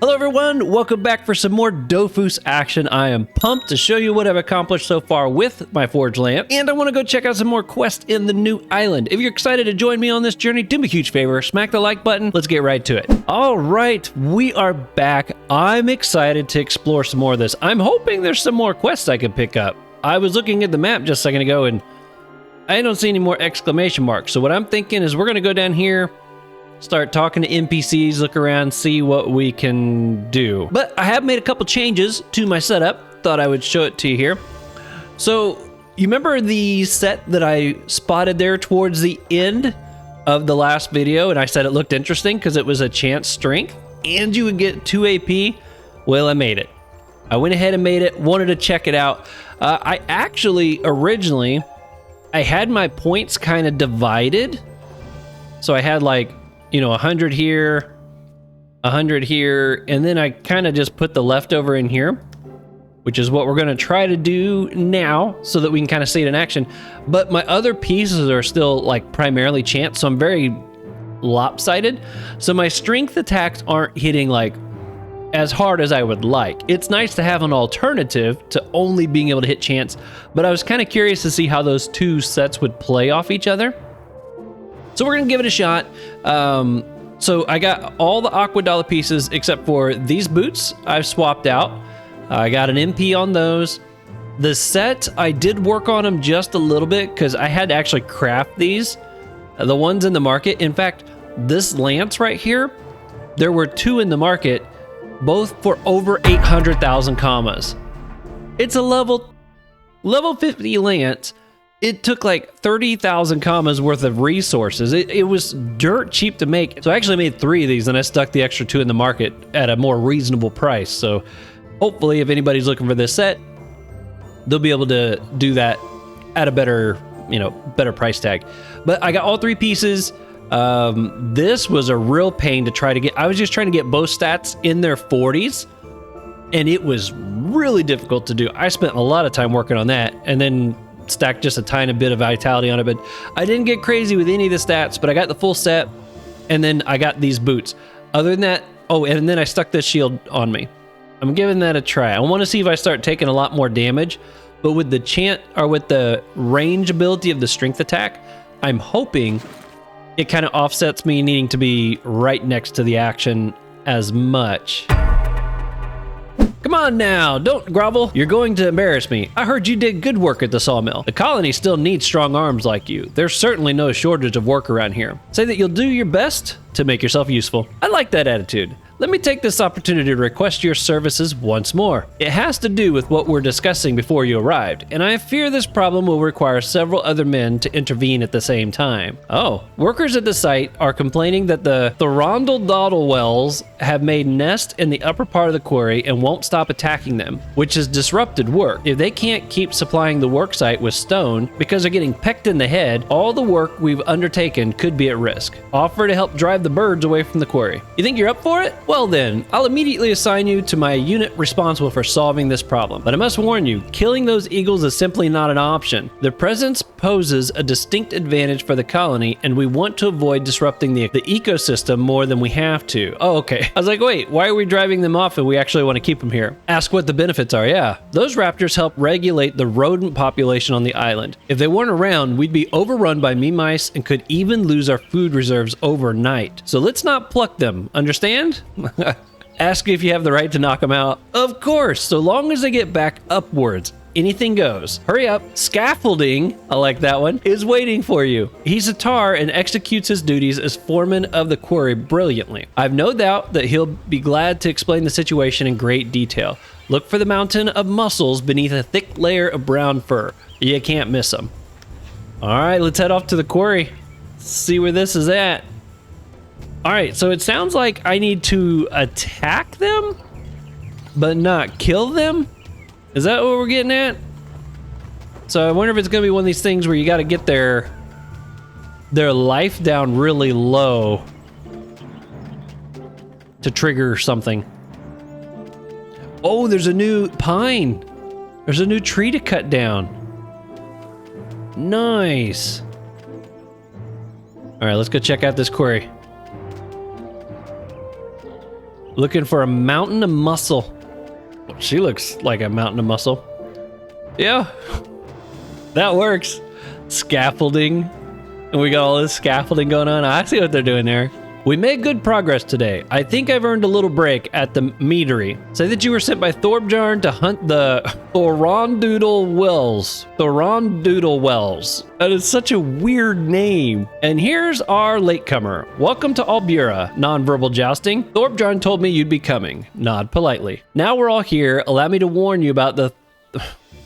Hello everyone, welcome back for some more Dofus action. I am pumped to show you what I've accomplished so far with my Forgelance, and I want to go check out some more quests in the new island. If you're excited to join me on this journey, do me a huge favor, smack the like button, let's get right to it. All right, we are back. I'm excited to explore some more of this. I'm hoping there's some more quests I can pick up. I was looking at the map just a second ago and I don't see any more exclamation marks. So what I'm thinking is we're going to go down here, start talking to NPCs, look around, see what we can do. But I have made a couple changes to my setup. Thought I would show it to you here. So you remember the set that I spotted there towards the end of the last video, and I said it looked interesting because it was a chance strength and you would get 2 AP? Well, I made it. I went ahead and made it, wanted to check it out. I actually originally, I had my points kind of divided. So I had like, you know, 100 here, 100 here, and then I kind of just put the leftover in here, which is what we're going to try to do now so that we can kind of see it in action. But my other pieces are still like primarily chance, so I'm very lopsided. So my strength attacks aren't hitting like as hard as I would like. It's nice to have an alternative to only being able to hit chance, but I was kind of curious to see how those two sets would play off each other. So we're gonna give it a shot. So I got all the Aqua Dollar pieces except for these boots I've swapped out. I got an MP on those. The set, I did work on them just a little bit because I had to actually craft these. The ones in the market. In fact, this lance right here, there were 2 in the market, both for over 800,000 commas. It's a level 50 lance. It took like 30,000 commas worth of resources. It was dirt cheap to make. So I actually made 3 of these and I stuck the extra 2 in the market at a more reasonable price. So hopefully if anybody's looking for this set, they'll be able to do that at a better, you know, better price tag. But I got all 3 pieces. This was a real pain to try to get. I was just trying to get both stats in their 40s and it was really difficult to do. I spent a lot of time working on that and then stacked just a tiny bit of vitality on it, but I didn't get crazy with any of the stats, but I got the full set and then I got these boots. Other than that, oh, and then I stuck this shield on me. I'm giving that a try. I want to see if I start taking a lot more damage, but with the chant or with the range ability of the strength attack, I'm hoping it kind of offsets me needing to be right next to the action as much. Come on now, don't grovel. You're going to embarrass me. I heard you did good work at the sawmill. The colony still needs strong arms like you. There's certainly no shortage of work around here. Say that you'll do your best to make yourself useful. I like that attitude. Let me take this opportunity to request your services once more. It has to do with what we're discussing before you arrived, and I fear this problem will require several other men to intervene at the same time. Oh, workers at the site are complaining that the Thorondal Dawdle Wells have made nests in the upper part of the quarry and won't stop attacking them, which has disrupted work. If they can't keep supplying the work site with stone because they're getting pecked in the head, all the work we've undertaken could be at risk. Offer to help drive the birds away from the quarry. You think you're up for it? Well then, I'll immediately assign you to my unit responsible for solving this problem. But I must warn you, killing those eagles is simply not an option. Their presence poses a distinct advantage for the colony, and we want to avoid disrupting the ecosystem more than we have to. Oh, okay. I was like, wait, why are we driving them off if we actually want to keep them here? Ask what the benefits are. Yeah, those raptors help regulate the rodent population on the island. If they weren't around, we'd be overrun by mice and could even lose our food reserves overnight. So let's not pluck them, understand? Ask if you have the right to knock them out. Of course, so long as they get back upwards. Anything goes. Hurry up. Scaffolding, I like that one, is waiting for you. He's a tar and executes his duties as foreman of the quarry brilliantly. I've no doubt that he'll be glad to explain the situation in great detail. Look for the mountain of muscles beneath a thick layer of brown fur. You can't miss them. All right, let's head off to the quarry. See where this is at. All right, so it sounds like I need to attack them, but not kill them. Is that what we're getting at? So I wonder if it's gonna be one of these things where you gotta get their life down really low to trigger something. Oh, there's a new pine. There's a new tree to cut down. Nice. All right, let's go check out this quarry. Looking for a mountain of muscle. She looks like a mountain of muscle. Yeah, that works. Scaffolding. And we got all this scaffolding going on. I see what they're doing there. We made good progress today. I think I've earned a little break at the meadery. Say that you were sent by Thorbjarn to hunt the Thorondoodle Wells. Thorondoodle Wells. That is such a weird name. And here's our latecomer. Welcome to Albura. Non-verbal jousting. Thorbjarn told me you'd be coming. Nod politely. Now we're all here. Allow me to warn you about the...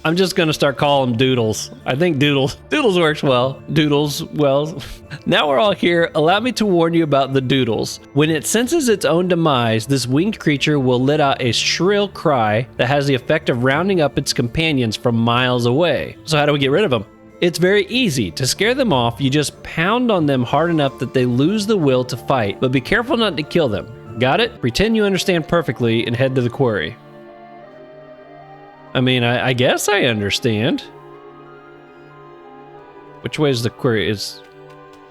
I'm just gonna start calling them Doodles. I think Doodles works well. Doodles, well. Now we're all here. Allow me to warn you about the Doodles. When it senses its own demise, this winged creature will let out a shrill cry that has the effect of rounding up its companions from miles away. So how do we get rid of them? It's very easy. To scare them off, you just pound on them hard enough that they lose the will to fight, but be careful not to kill them. Got it? Pretend you understand perfectly and head to the quarry. I mean, I guess I understand. Which way is the quarry?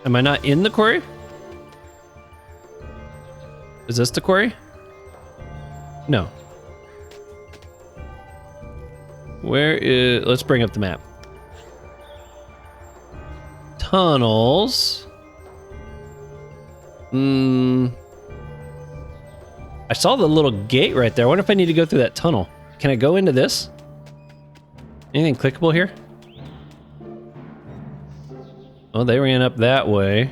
Am I not in the quarry? Is this the quarry? No. Where is... Let's bring up the map. Tunnels. I saw the little gate right there. I wonder if I need to go through that tunnel. Can I go into this? Anything clickable here? Oh, they ran up that way.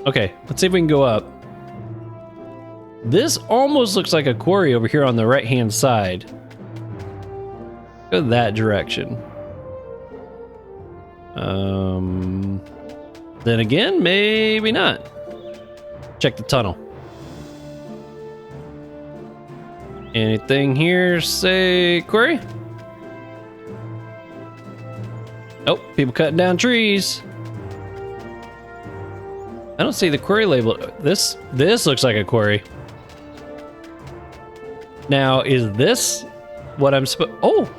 Okay, let's see if we can go up. This almost looks like a quarry over here on the right-hand side. Go that direction. Then again, maybe not. Check the tunnel. Anything here say quarry? Oh, people cutting down trees. I don't see the quarry label. This looks like a quarry. Now, is this what I'm supposed... Oh,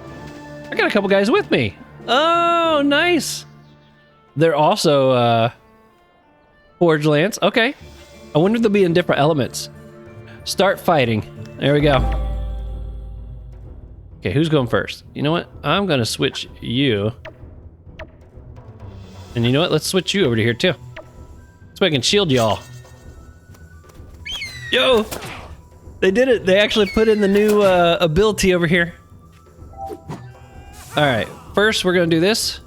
I got a couple guys with me. Oh, nice. They're also Forgelance. Okay. I wonder if they'll be in different elements. Start fighting. There we go. Okay, who's going first? You know what? I'm gonna switch you. And you know what? Let's switch you over to here too. So I can shield y'all. Yo! They did it. They actually put in the new ability over here. Alright, first we're gonna do this.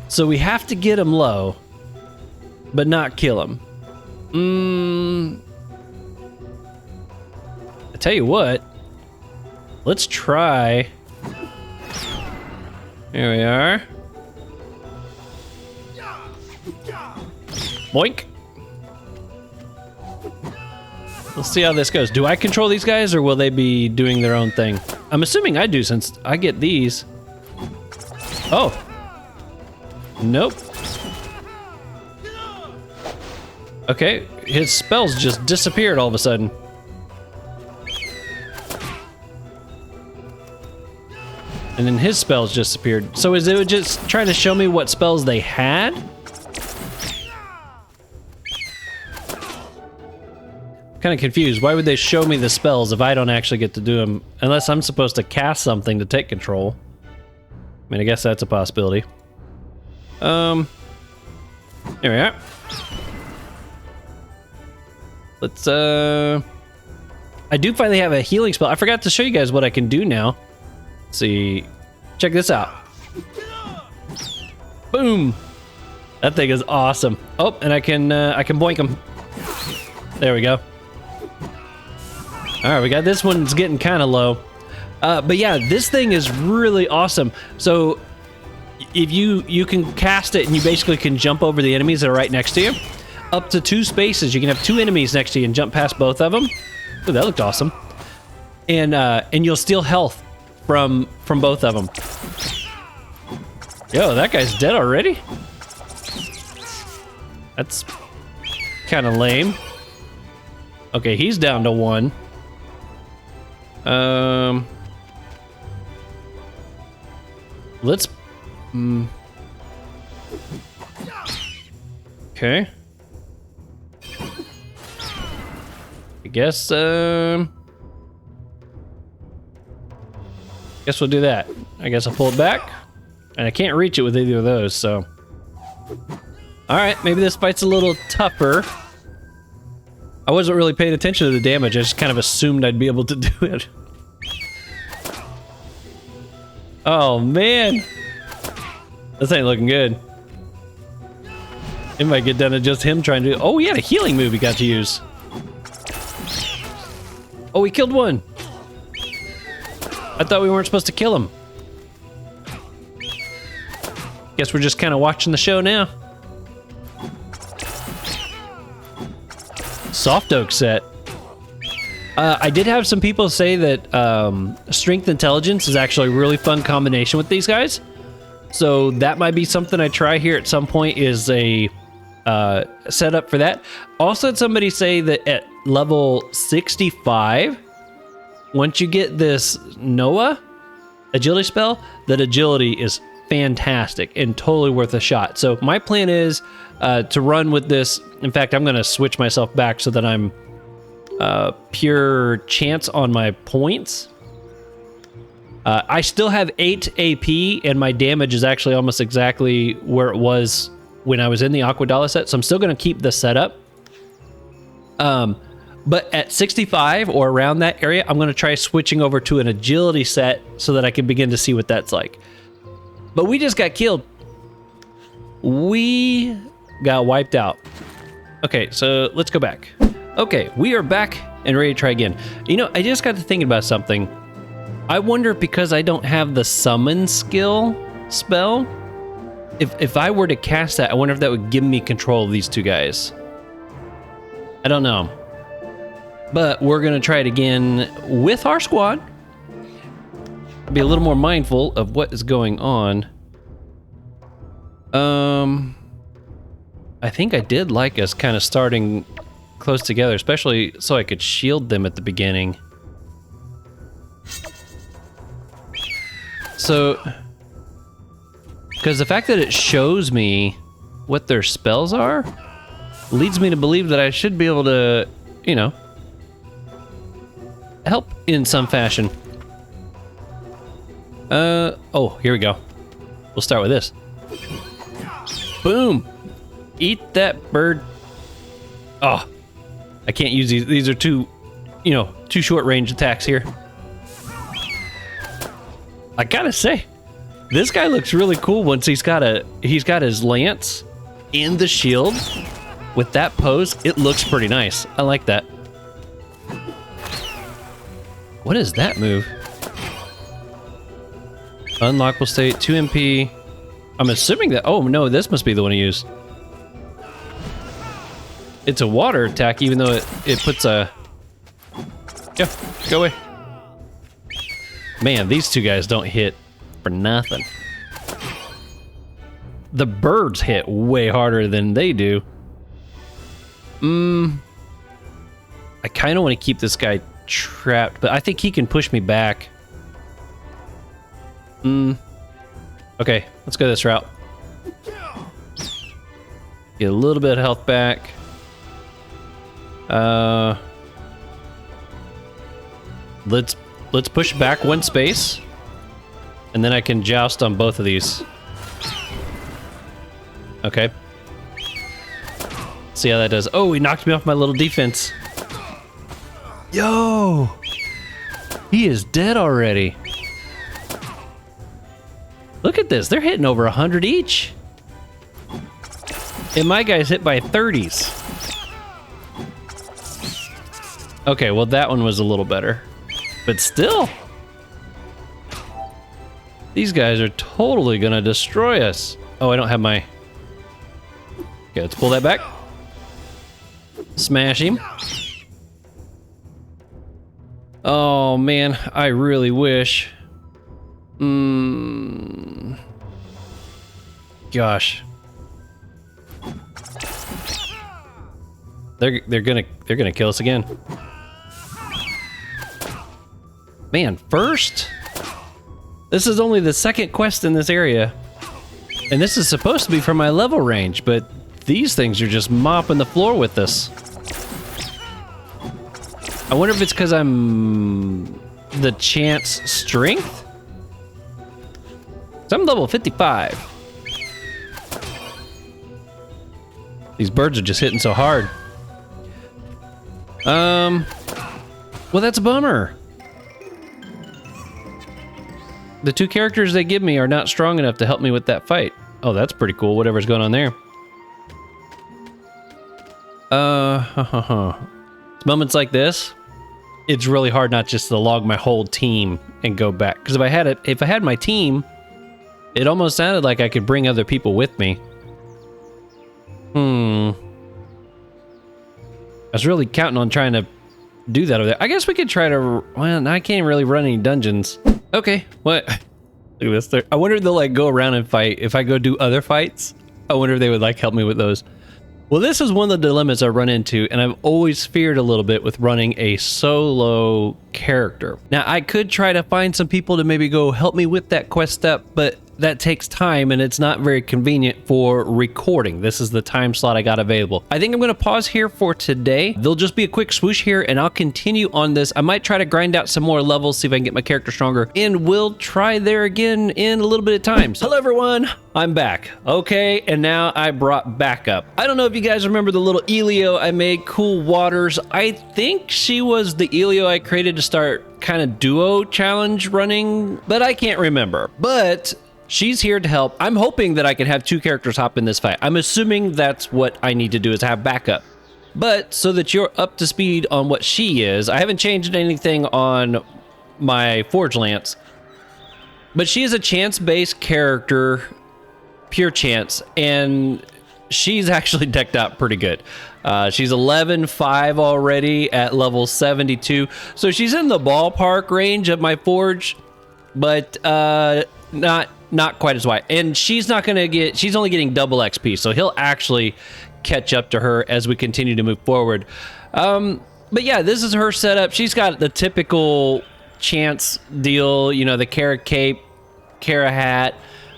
So we have to get him low, but not kill him. I tell you what, let's try. Here we are. Boink. Let's see how this goes. Do I control these guys or will they be doing their own thing? I'm assuming I do since I get these. Oh. Nope. Okay, his spells just disappeared all of a sudden. And then his spells just disappeared. So is it just trying to show me what spells they had? Kind of confused. Why would they show me the spells if I don't actually get to do them? Unless I'm supposed to cast something to take control. I mean, I guess that's a possibility. Here we are. Let's, I do finally have a healing spell. I forgot to show you guys what I can do now. Let's see. Check this out. Boom. That thing is awesome. Oh, and I can boink him. There we go. All right, we got this one's getting kind of low. But yeah, this thing is really awesome. So if you can cast it and you basically can jump over the enemies that are right next to you. Up to 2 spaces. You can have 2 enemies next to you and jump past both of them. Ooh, that looked awesome. And you'll steal health from both of them. Yo, that guy's dead already? That's kind of lame. Okay, he's down to 1. Let's... Okay. I guess we'll do that. I guess I'll pull it back. And I can't reach it with either of those, so. Alright, maybe this fight's a little tougher. I wasn't really paying attention to the damage, I just kind of assumed I'd be able to do it. Oh man! This ain't looking good. It might get down to just him trying to... Oh, he had a healing move he got to use. Oh, he killed one! I thought we weren't supposed to kill him. Guess we're just kind of watching the show now. Soft oak set. I did have some people say that strength intelligence is actually a really fun combination with these guys. So that might be something I try here at some point, is a setup for that. Also had somebody say that at level 65, once you get this Noah agility spell, that agility is fantastic and totally worth a shot. So my plan is to run with this. In fact, I'm going to switch myself back so that I'm pure chance on my points. I still have 8 AP, and my damage is actually almost exactly where it was when I was in the Aquadala set, so I'm still going to keep this setup. But at 65 or around that area, I'm going to try switching over to an agility set so that I can begin to see what that's like. But we just got killed. We got wiped out. Okay, so let's go back. Okay, we are back and ready to try again. You know, I just got to thinking about something. I wonder, because I don't have the summon skill spell, if I were to cast that, I wonder if that would give me control of these two guys. I don't know. But we're going to try it again with our squad. Be a little more mindful of what is going on. I think I did like us kind of starting close together, especially so I could shield them at the beginning. So, because the fact that it shows me what their spells are leads me to believe that I should be able to, you know, help in some fashion. Oh, here we go. We'll start with this. Boom! Eat that bird. Oh, I can't use these. These are too, you know, too short range attacks here. I gotta say, this guy looks really cool once he's got his lance in the shield with that pose. It looks pretty nice. I like that. What is that move? Unlockable state, 2 MP. I'm assuming that, oh no, this must be the one he used. It's a water attack, even though it puts a... Yeah, go away. Man, these two guys don't hit for nothing. The birds hit way harder than they do. I kind of want to keep this guy trapped, but I think he can push me back. Okay, let's go this route. Get a little bit of health back. Let's push back one space, and then I can joust on both of these. Okay. See how that does. Oh, he knocked me off my little defense. Yo! He is dead already. Look at this. They're hitting over 100 each. And my guy's hit by 30s. Okay, well that one was a little better. But still. These guys are totally gonna destroy us. Oh, I don't have my... Okay, let's pull that back. Smash him. Oh man, I really wish. Gosh. They're gonna kill us again. Man, first? This is only the second quest in this area. And this is supposed to be for my level range, but these things are just mopping the floor with us. I wonder if it's because I'm the chance strength? So I'm level 55. These birds are just hitting so hard. Well, that's a bummer. The 2 characters they give me are not strong enough to help me with that fight. Oh, that's pretty cool, whatever's going on there. It's moments like this, it's really hard not just to log my whole team and go back. Because if I had my team, it almost sounded like I could bring other people with me. I was really counting on trying to do that over there. I guess we could try to, well, I can't really run any dungeons. Okay, what? Look at this. I wonder if they'll like go around and fight. If I go do other fights, I wonder if they would like help me with those. Well, this is one of the dilemmas I run into, and I've always feared a little bit with running a solo character. Now, I could try to find some people to maybe go help me with that quest step, but that takes time and it's not very convenient for recording. This is the time slot I got available. I think I'm going to pause here for today. There'll just be a quick swoosh here and I'll continue on this. I might try to grind out some more levels, see if I can get my character stronger, and we'll try there again in a little bit of time. So, hello everyone, I'm back. Okay, and now I brought backup. I don't know if you guys remember the little Elio I made, Cool Waters. I think she was the Elio I created to start kind of duo challenge running, but I can't remember. But she's here to help. I'm hoping that I can have 2 characters hop in this fight. I'm assuming that's what I need to do, is have backup. But so that you're up to speed on what she is, I haven't changed anything on my Forgelance, but she is a chance-based character, pure chance, and she's actually decked out pretty good. She's 11.5 already at level 72, so she's in the ballpark range of my Forge, but not quite as wide. And she's not gonna get, she's only getting double XP, so he'll actually catch up to her as we continue to move forward. But yeah, this is her setup. She's got the typical chance deal, you know, the Kara cape, Kara hat.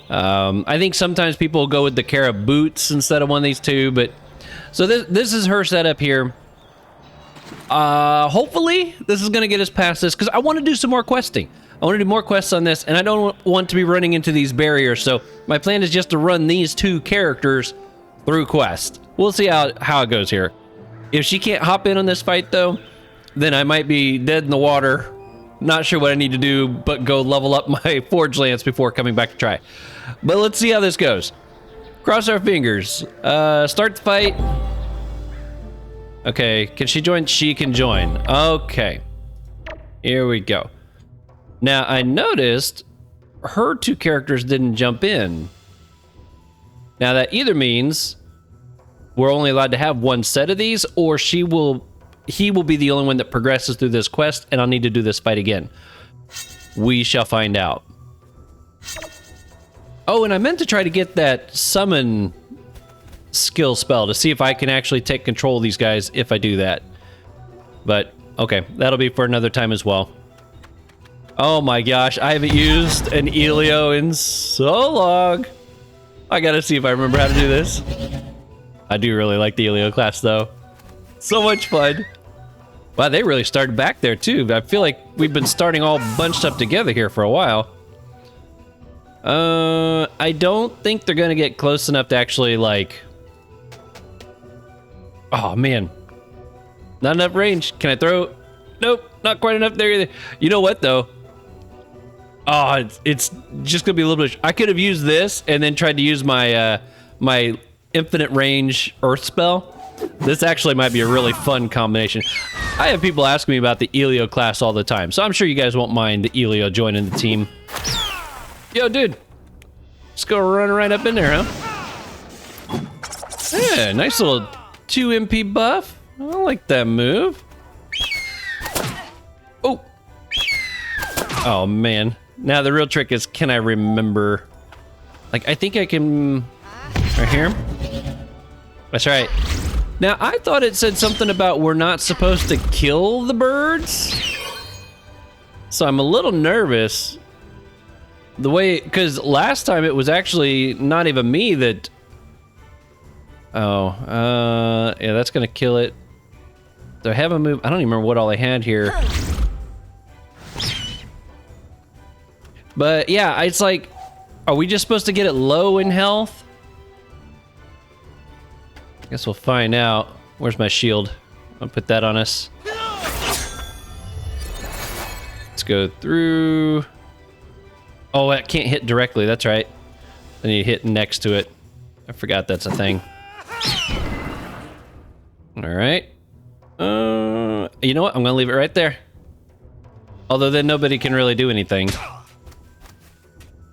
I think sometimes people go with the Kara boots instead of one of these two, but so this is her setup here. Hopefully this is gonna get us past this, because I want to do some more questing. I want to do more quests on this, and I don't want to be running into these barriers, so my plan is just to run these 2 characters through quest. We'll see how it goes here. If she can't hop in on this fight, though, then I might be dead in the water. Not sure what I need to do, but go level up my Forgelance before coming back to try. But let's see how this goes. Cross our fingers. Start the fight. Okay, can she join? She can join. Okay. Here we go. Now, I noticed her 2 characters didn't jump in. Now, that either means we're only allowed to have 1 set of these, or he will be the only one that progresses through this quest, and I'll need to do this fight again. We shall find out. Oh, and I meant to try to get that summon skill spell to see if I can actually take control of these guys if I do that. But, okay, that'll be for another time as well. Oh my gosh, I haven't used an Elio in so long. I gotta see if I remember how to do this. I do really like the Elio class though. So much fun. Wow, they really started back there too. I feel like we've been starting all bunched up together here for a while. I don't think they're gonna get close enough to actually like... Oh man. Not enough range. Can I throw? Nope, not quite enough there either. You know what though? Oh, it's just gonna be a little bit... I could have used this and then tried to use my my infinite range earth spell. This actually might be a really fun combination. I have people ask me about the Elio class all the time, so I'm sure you guys won't mind the Elio joining the team. Yo, dude. Just go run right up in there, huh? Yeah, nice little 2 MP buff. I like that move. Oh. Oh, man. Now, the real trick is, can I remember? Like, I think I can... Right here? That's right. Now, I thought it said something about we're not supposed to kill the birds. So I'm a little nervous. The way... Because last time it was actually not even me that... Oh, yeah, that's gonna kill it. Do I have a move? I don't even remember what all I had here. But yeah, it's like, are we just supposed to get it low in health? I guess we'll find out. Where's my shield? I'll put that on us. Let's go through. Oh, I can't hit directly. That's right. I need to hit next to it. I forgot that's a thing. All right. You know what? I'm gonna leave it right there. Although then nobody can really do anything.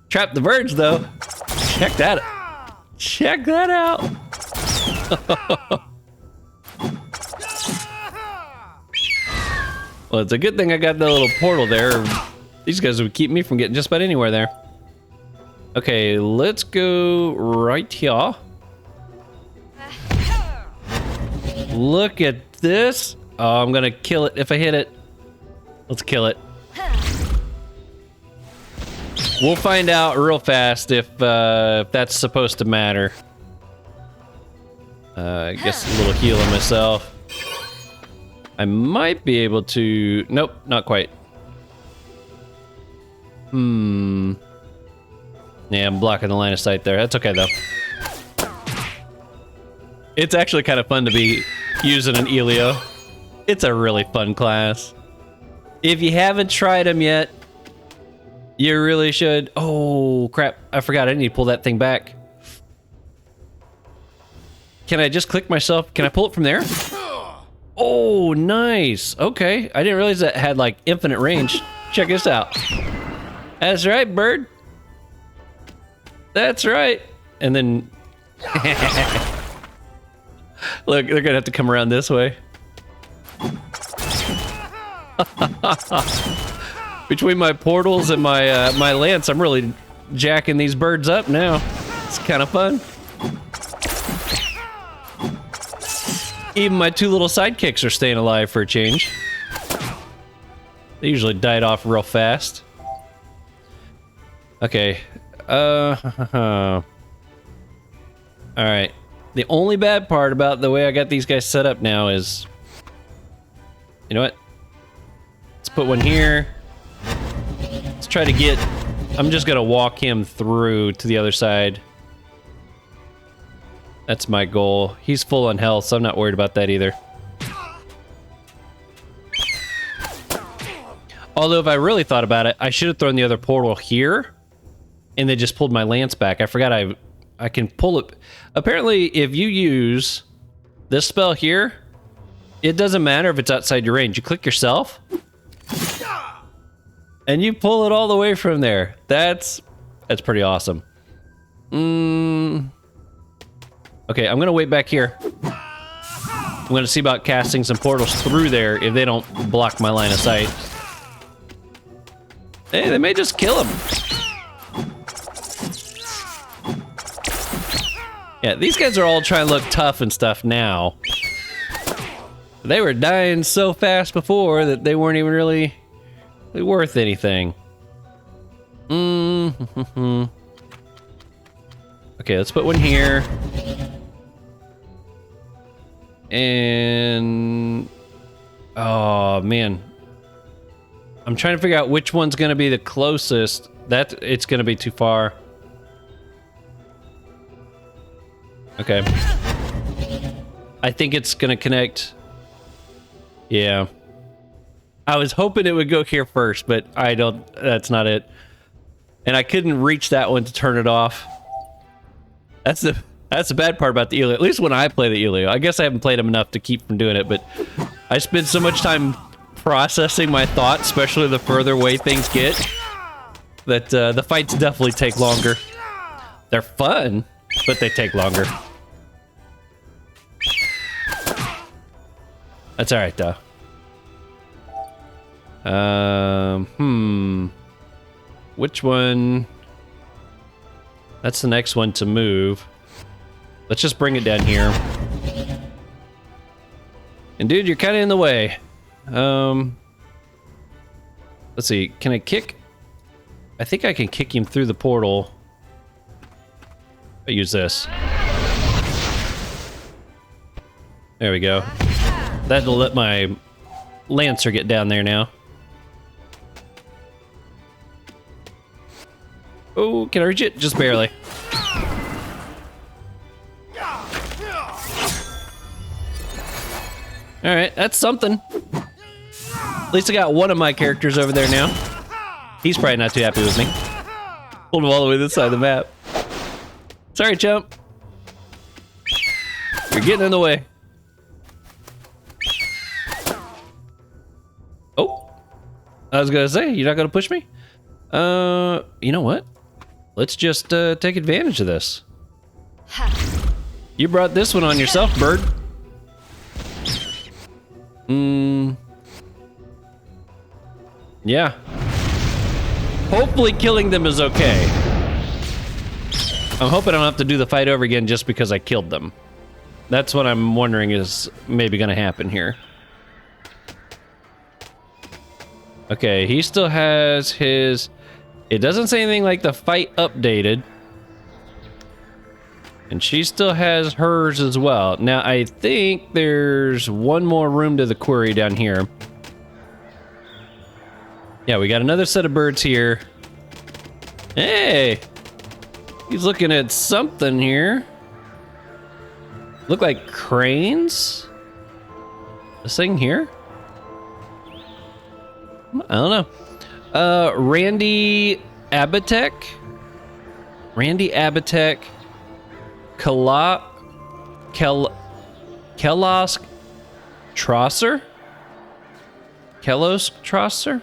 Trap the birds, though. Check that out. Check that out. Well, it's a good thing I got the little portal there. These guys would keep me from getting just about anywhere there. Okay, let's go right here. Look at this. Oh, I'm gonna kill it if I hit it. Let's kill it. We'll find out real fast if that's supposed to matter. I guess a little heal on myself. I might be able to... Nope, not quite. Yeah, I'm blocking the line of sight there. That's okay, though. It's actually kind of fun to be using an Elio. It's a really fun class. If you haven't tried them yet, you really should. Oh, crap. I forgot. I need to pull that thing back. Can I just click myself? Can I pull it from there? Oh, nice. Okay. I didn't realize that had, like, infinite range. Check this out. That's right, bird. That's right. And then... Look, they're gonna have to come around this way. Between my portals and my my lance, I'm really jacking these birds up now. It's kind of fun. Even my two little sidekicks are staying alive for a change. They usually died off real fast. Okay. All right. The only bad part about the way I got these guys set up now is... You know what? Let's put one here. Let's try to get... I'm just gonna walk him through to the other side. That's my goal. He's full on health, so I'm not worried about that either. Although if I really thought about it, I should have thrown the other portal here and then just pulled my lance back. I forgot I can pull it. Apparently, if you use this spell here, it doesn't matter if it's outside your range. You click yourself, and you pull it all the way from there. That's pretty awesome. Okay, I'm gonna wait back here. I'm gonna see about casting some portals through there if they don't block my line of sight. Hey, they may just kill him. Yeah, these guys are all trying to look tough and stuff now. They were dying so fast before that they weren't even really worth anything. Okay, let's put one here. And... Oh, man. I'm trying to figure out which one's going to be the closest. It's going to be too far. Okay. I think it's gonna connect. Yeah. I was hoping it would go here first, but I don't, that's not it. And I couldn't reach that one to turn it off. That's the bad part about the Elio. At least when I play the Elio. I guess I haven't played him enough to keep from doing it, but I spend so much time processing my thoughts, especially the further away things get, that the fights definitely take longer. They're fun, but they take longer. That's alright, though. Which one? That's the next one to move. Let's just bring it down here. And dude, you're kind of in the way. Let's see, can I kick? I think I can kick him through the portal. I use this. There we go. That'll let my Lancer get down there now. Oh, can I reach it? Just barely. Alright, that's something. At least I got one of my characters over there now. He's probably not too happy with me. Pulled him all the way to this side of the map. Sorry, chump. You're getting in the way. Oh. I was gonna say, you're not gonna push me? You know what? Let's just take advantage of this. You brought this one on yourself, bird. Yeah. Hopefully killing them is okay. I'm hoping I don't have to do the fight over again just because I killed them. That's what I'm wondering is maybe gonna happen here. Okay, he still has his... It doesn't say anything like the fight updated. And she still has hers as well. Now, I think there's one more room to the quarry down here. Yeah, we got another set of birds here. Hey! He's looking at something here. Look like cranes? This thing here? I don't know. Randy Abatek? Randy Abatek. Kelos Trosser? Kelos Trosser?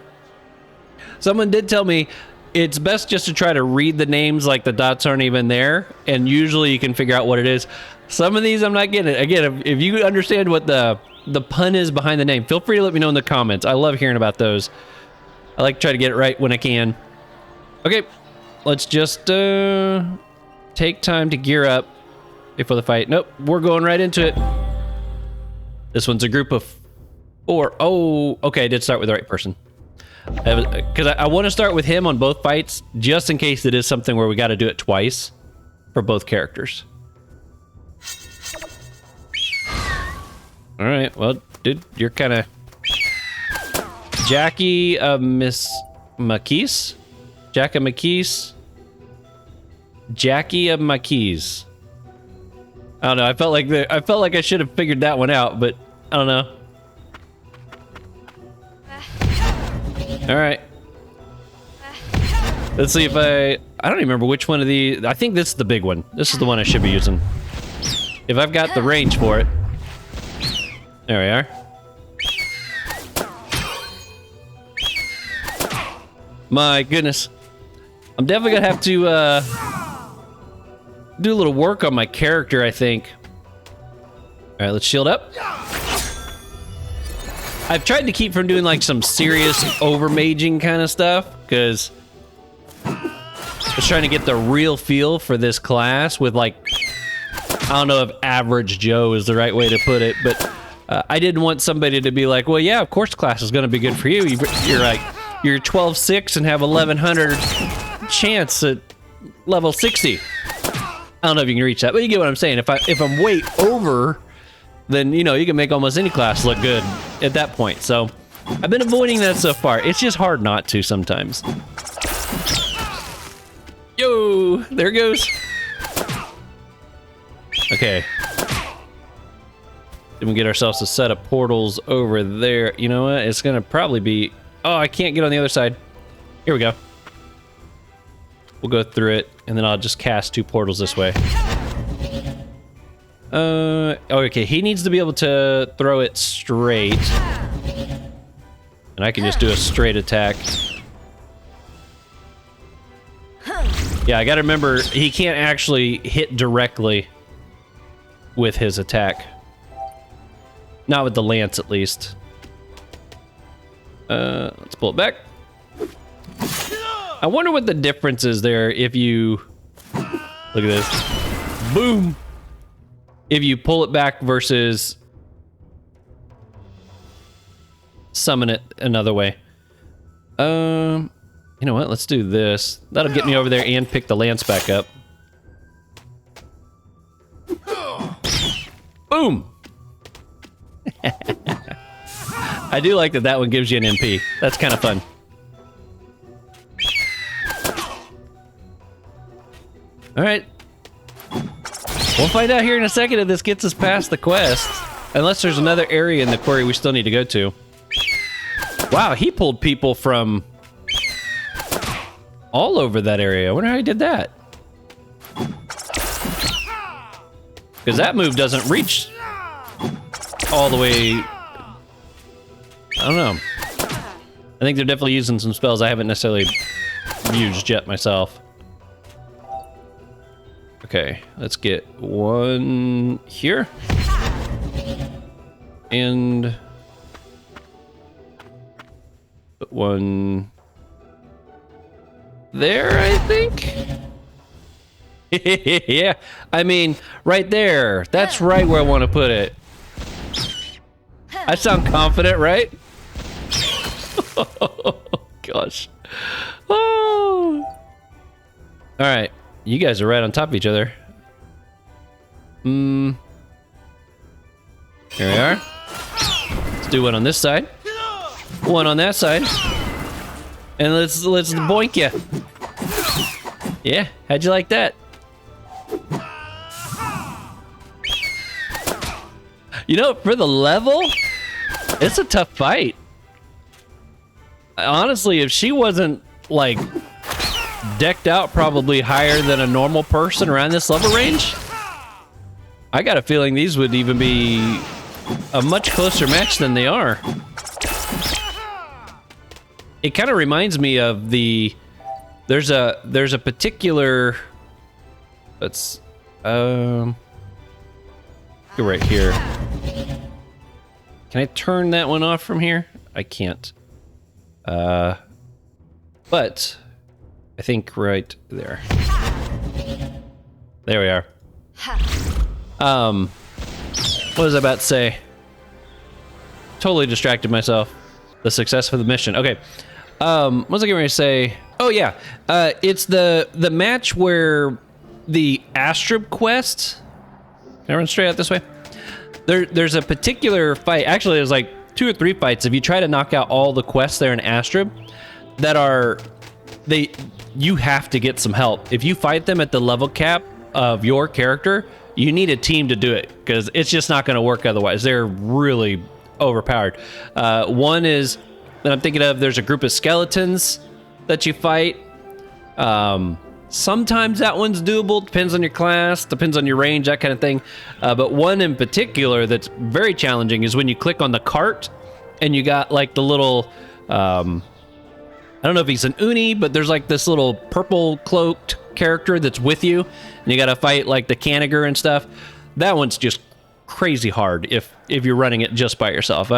Someone did tell me it's best just to try to read the names like the dots aren't even there, and usually you can figure out what it is. Some of these I'm not getting. Again, if you understand what the pun is behind the name, feel free to let me know in the comments. I love hearing about those. I like to try to get it right when I can. Okay, let's just take time to gear up before the fight. Nope, we're going right into it. This one's a group of 4. Oh, okay, I did start with the right person. Because I want to start with him on both fights, just in case it is something where we got to do it twice for both characters. All right, well, dude, you're kind of Jackie Miss McKees? Jackie McKees? Jackie of McKees. I don't know. I felt like I should have figured that one out, but I don't know. All right. Let's see if I don't even remember which one of these. I think this is the big one. This is the one I should be using. If I've got the range for it. There we are. My goodness. I'm definitely gonna have to do a little work on my character, I think. All right, let's shield up. I've tried to keep from doing like some serious over-maging kind of stuff, because I was trying to get the real feel for this class with like, I don't know if average Joe is the right way to put it, but I didn't want somebody to be like, well, yeah, of course class is gonna be good for you. You're like, you're 12-6 and have 1100 chance at level 60. I don't know if you can reach that, but you get what I'm saying. If I'm way over, then, you know, you can make almost any class look good at that point. So I've been avoiding that so far. It's just hard not to sometimes. Yo, there it goes. Okay. Then we get ourselves a set of portals over there. You know what? It's gonna probably be... Oh, I can't get on the other side. Here we go. We'll go through it, and then I'll just cast 2 portals this way. Okay, he needs to be able to throw it straight. And I can just do a straight attack. Yeah, I gotta remember, he can't actually hit directly with his attack. Not with the lance, at least. Let's pull it back. I wonder what the difference is there if you... Look at this. Boom! If you pull it back versus summon it another way. You know what? Let's do this. That'll get me over there and pick the lance back up. Boom! I do like that that one gives you an MP. That's kind of fun. All right. We'll find out here in a second if this gets us past the quest. Unless there's another area in the quarry we still need to go to. Wow, he pulled people from all over that area. I wonder how he did that. Because that move doesn't reach all the way. I don't know. I think they're definitely using some spells I haven't necessarily used yet myself. Okay, let's get one here. And put one there, I think. Yeah, I mean, right there. That's right where I want to put it. I sound confident, right? Oh, gosh. Oh. All right, you guys are right on top of each other. Here we are. Let's do one on this side, one on that side, and let's boink ya. Yeah, how'd you like that? You know, for the level, it's a tough fight. Honestly, if she wasn't like decked out probably higher than a normal person around this level range, I got a feeling these would even be a much closer match than they are. It kind of reminds me of the there's a particular, let's go right here. Can I turn that one off from here? I can't. But I think right there. There we are. What was I about to say? Totally distracted myself. The success of the mission. Okay. What was I getting ready to say? Oh yeah. It's the match where the Astrib quest. Can I run straight out this way? There's a particular fight. Actually, there's like 2 or 3 fights. If you try to knock out all the quests there in Astrib, that are you have to get some help. If you fight them at the level cap of your character, you need a team to do it because it's just not going to work otherwise. They're really overpowered. One is that I'm thinking of, there's a group of skeletons that you fight. Sometimes that one's doable, depends on your class, depends on your range, that kind of thing. But one in particular that's very challenging is when you click on the cart and you got like the little, I don't know if he's an Uni, but there's like this little purple cloaked character that's with you, and you got to fight like the Caniger and stuff. That one's just crazy hard if you're running it just by yourself.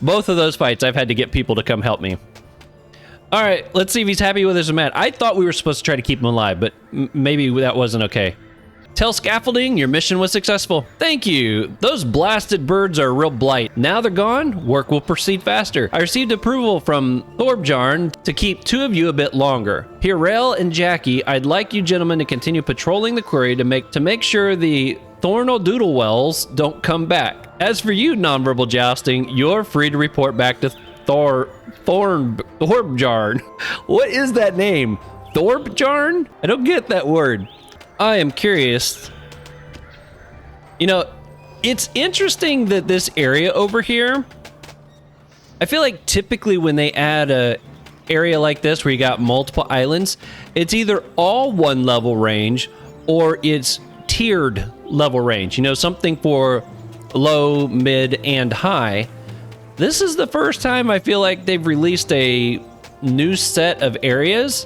Both of those fights, I've had to get people to come help me. All right, let's see if he's happy with his mat. I thought we were supposed to try to keep him alive, but maybe that wasn't okay. Tell scaffolding your mission was successful. Thank you. Those blasted birds are a real blight. Now they're gone, work will proceed faster. I received approval from Thorbjarn to keep 2 of you a bit longer. Hirel and Jackie, I'd like you gentlemen to continue patrolling the quarry to make sure the Thornal Doodlewells don't come back. As for you, nonverbal jousting, you're free to report back to Thorbjarn. What is that name? Thorbjarn? I don't get that word. I am curious. You know, it's interesting that this area over here, I feel like typically when they add a area like this where you got multiple islands, it's either all 1 level range or it's tiered level range. You know, something for low, mid, and high. This is the first time I feel like they've released a new set of areas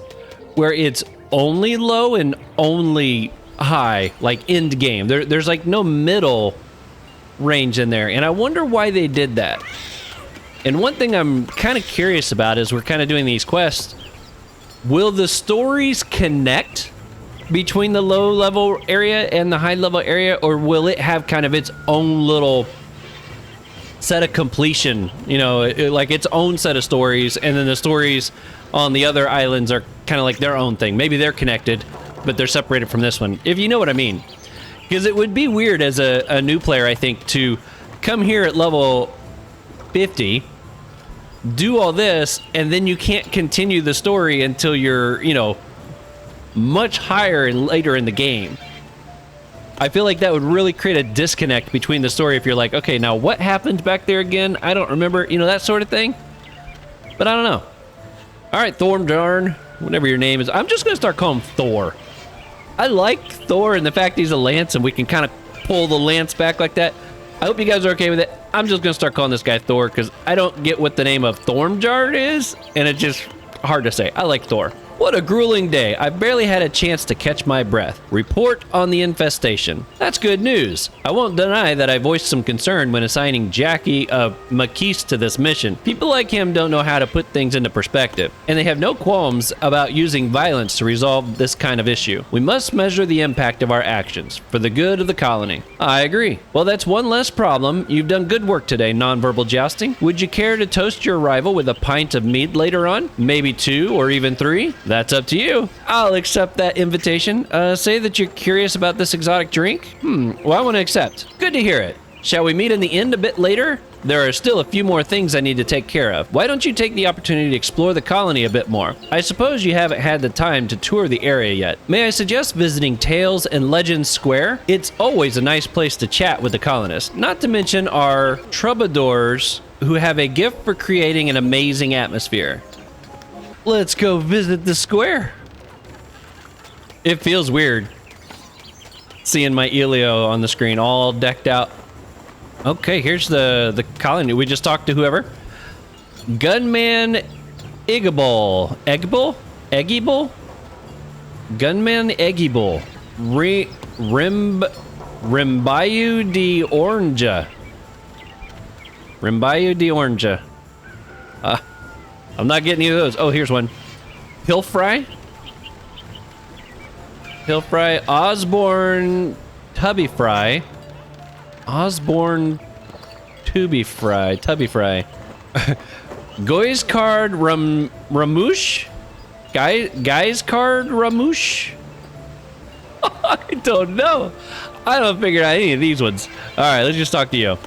where it's only low and only high, like end game. There's like no middle range in there, and I wonder why they did that. And one thing I'm kind of curious about is we're kind of doing these quests. Will the stories connect between the low level area and the high level area, or will it have kind of its own little set of completion, you know, like its own set of stories, and then the stories on the other islands are kind of like their own thing. Maybe they're connected, but they're separated from this one, if you know what I mean. Because it would be weird as a new player, I think, to come here at level 50 do all this, and then you can't continue the story until you're, you know, much higher and later in the game. I feel like that would really create a disconnect between the story if you're like, okay, now what happened back there again? I don't remember, you know, that sort of thing. But I don't know. All right, Thormdarn, whatever your name is. I'm just going to start calling him Thor. I like Thor and the fact he's a lance and we can kind of pull the lance back like that. I hope you guys are okay with it. I'm just going to start calling this guy Thor because I don't get what the name of Thormdarn is, and it's just hard to say. I like Thor. What a grueling day. I barely had a chance to catch my breath. Report on the infestation. That's good news. I won't deny that I voiced some concern when assigning Jackie McKees to this mission. People like him don't know how to put things into perspective, and they have no qualms about using violence to resolve this kind of issue. We must measure the impact of our actions for the good of the colony. I agree. Well, that's one less problem. You've done good work today, nonverbal jousting. Would you care to toast your rival with a pint of mead later on? Maybe 2 or even 3? That's up to you. I'll accept that invitation. Say that you're curious about this exotic drink? Well, I want to accept. Good to hear it. Shall we meet in the inn a bit later? There are still a few more things I need to take care of. Why don't you take the opportunity to explore the colony a bit more? I suppose you haven't had the time to tour the area yet. May I suggest visiting Tales and Legends Square? It's always a nice place to chat with the colonists, not to mention our troubadours who have a gift for creating an amazing atmosphere. Let's go visit the square. It feels weird seeing my Elio on the screen all decked out. Okay, here's the colony. We just talked to whoever. Gunman Eggibol. Eggibol? Gunman Eggibol. Rimbayou de Oranja. Rimbayou de Oranja. I'm not getting any of those. Oh, here's one. Pilfry? Osborne Tubby Fry. Goy's Card Ramouche? Guy's Card Ramouche? I don't know. I don't figure out any of these ones. All right, let's just talk to you.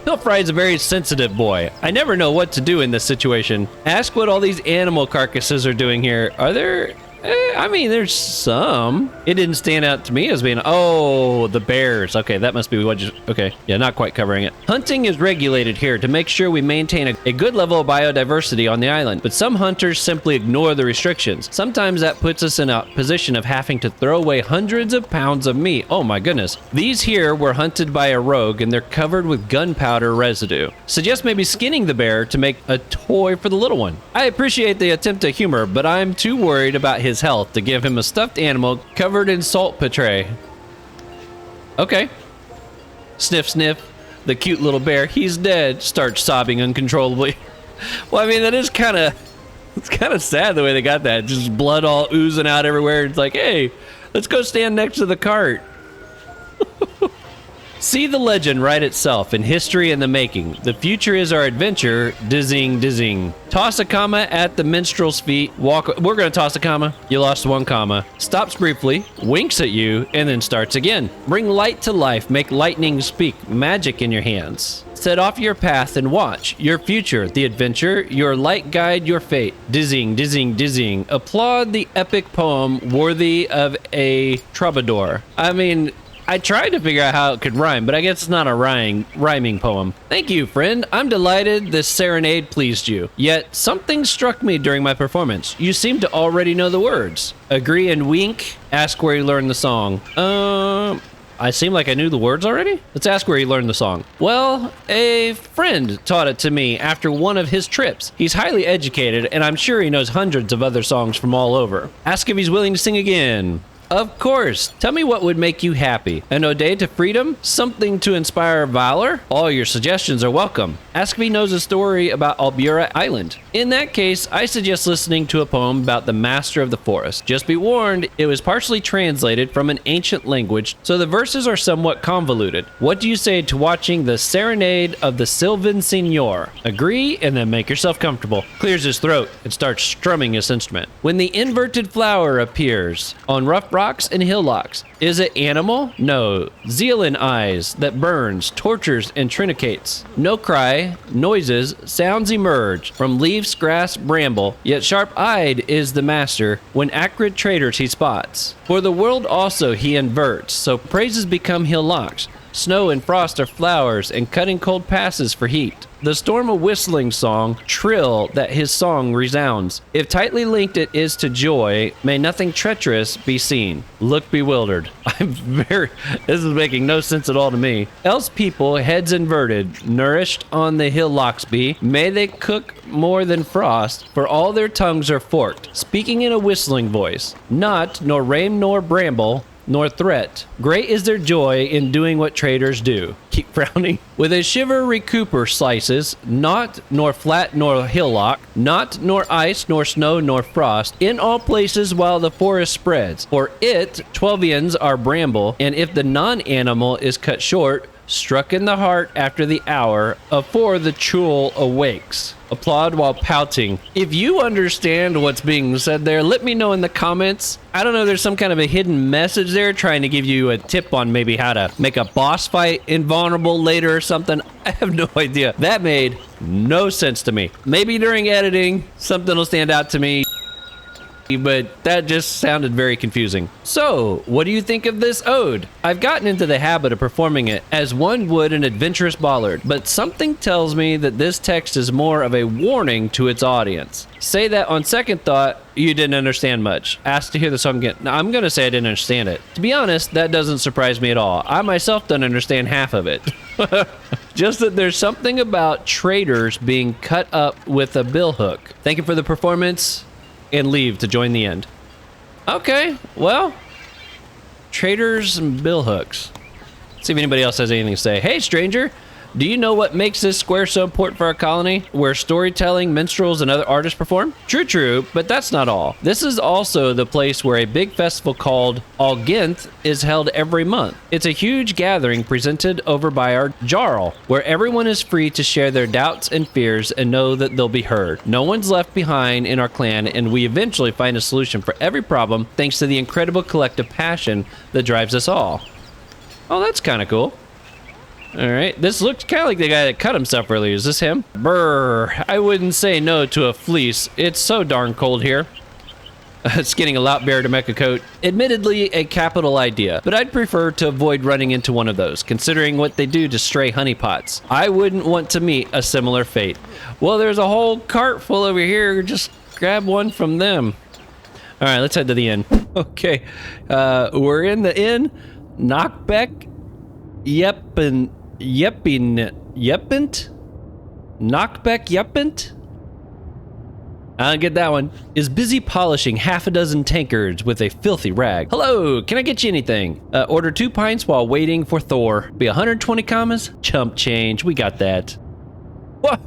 Pilfry's a very sensitive boy. I never know what to do in this situation. Ask what all these animal carcasses are doing here. Are there... I mean, there's some. It didn't stand out to me as being... Oh, the bears. Okay, that must be what you... Okay, yeah, not quite covering it. Hunting is regulated here to make sure we maintain a good level of biodiversity on the island, but some hunters simply ignore the restrictions. Sometimes that puts us in a position of having to throw away hundreds of pounds of meat. Oh my goodness. These here were hunted by a rogue, and they're covered with gunpowder residue. Suggest maybe skinning the bear to make a toy for the little one. I appreciate the attempt at humor, but I'm too worried about his health to give him a stuffed animal covered in saltpetre. Okay. Sniff, sniff. The cute little bear, he's dead. Starts sobbing uncontrollably. Well, I mean, that is kind of... It's kind of sad the way they got that. Just blood all oozing out everywhere. It's like, hey, let's go stand next to the cart. See the legend write itself in history in the making. The future is our adventure. Dizzying, dizzying. Toss a comma at the minstrel's feet. Walk. We're going to toss a comma. You lost 1 comma. Stops briefly, winks at you, and then starts again. Bring light to life. Make lightning speak. Magic in your hands. Set off your path and watch. Your future, the adventure, your light guide, your fate. Dizzying, dizzying, dizzying. Applaud the epic poem worthy of a troubadour. I mean... I tried to figure out how it could rhyme, but I guess it's not a rhyming poem. Thank you, friend. I'm delighted this serenade pleased you. Yet, something struck me during my performance. You seem to already know the words. Agree and wink. Ask where you learned the song. I seem like I knew the words already? Let's ask where he learned the song. Well, a friend taught it to me after one of his trips. He's highly educated, and I'm sure he knows hundreds of other songs from all over. Ask if he's willing to sing again. Of course. Tell me what would make you happy. An ode to freedom? Something to inspire valor? All your suggestions are welcome. Ask if he knows a story about Albura Island. In that case, I suggest listening to a poem about the master of the forest. Just be warned, it was partially translated from an ancient language, so the verses are somewhat convoluted. What do you say to watching the serenade of the Sylvan Signor? Agree, and then make yourself comfortable. Clears his throat and starts strumming his instrument. When the inverted flower appears on rough rocks and hillocks. Is it animal? No. Zealand eyes that burns, tortures, and trinicates. No cry, noises, sounds emerge from leaves, grass, bramble, yet sharp-eyed is the master when acrid traitors he spots. For the world also he inverts, so praises become hillocks. Snow and frost are flowers, and cutting cold passes for heat. The storm a whistling song, trill that his song resounds. If tightly linked it is to joy, may nothing treacherous be seen. Look bewildered. This is making no sense at all to me. Else people, heads inverted, nourished on the hillocks be, may they cook more than frost, for all their tongues are forked, speaking in a whistling voice. Not nor rame nor bramble, nor threat. Great is their joy in doing what traitors do. Keep frowning. With a shiver recouper slices, not nor flat nor hillock, not nor ice nor snow nor frost, in all places while the forest spreads. For it, 12 ends are bramble, and if the non-animal is cut short, struck in the heart after the hour, afore the churl awakes. Applaud while pouting. If you understand what's being said there, let me know in the comments. I don't know, there's some kind of a hidden message there trying to give you a tip on maybe how to make a boss fight invulnerable later or something. I have no idea. That made no sense to me. Maybe during editing, something will stand out to me, but that just sounded very confusing. So, what do you think of this ode? I've gotten into the habit of performing it as one would an adventurous ballad, but something tells me that this text is more of a warning to its audience. Say that on second thought, you didn't understand much. Asked to hear the song again. Now, I'm gonna say I didn't understand it. To be honest, that doesn't surprise me at all. I myself don't understand half of it. Just that there's something about traitors being cut up with a billhook. Thank you for the performance. And leave to join the end. Okay, well, traders and billhooks. See if anybody else has anything to say. Hey, stranger, do you know what makes this square so important for our colony, where storytelling, minstrels, and other artists perform? True, but that's not all. This is also the place where a big festival called Alginth is held every month. It's a huge gathering presented over by our Jarl, where everyone is free to share their doubts and fears and know that they'll be heard. No one's left behind in our clan, and we eventually find a solution for every problem thanks to the incredible collective passion that drives us all. Oh, that's kind of cool. All right, this looks kind of like the guy that cut himself earlier. Is this him? Brr, I wouldn't say no to a fleece. It's so darn cold here. It's getting a lot better to make a coat. Admittedly, a capital idea, but I'd prefer to avoid running into one of those, considering what they do to stray honeypots. I wouldn't want to meet a similar fate. Well, there's a whole cart full over here. Just grab one from them. All right, let's head to the inn. Okay, we're in the inn. Knockbeck. Yeppent. Knockbeck Yeppent? I don't get that one. Is busy polishing half a dozen tankards with a filthy rag. Hello, can I get you anything? Order 2 pints while waiting for Thor. Be 120 commas? Chump change, we got that. What?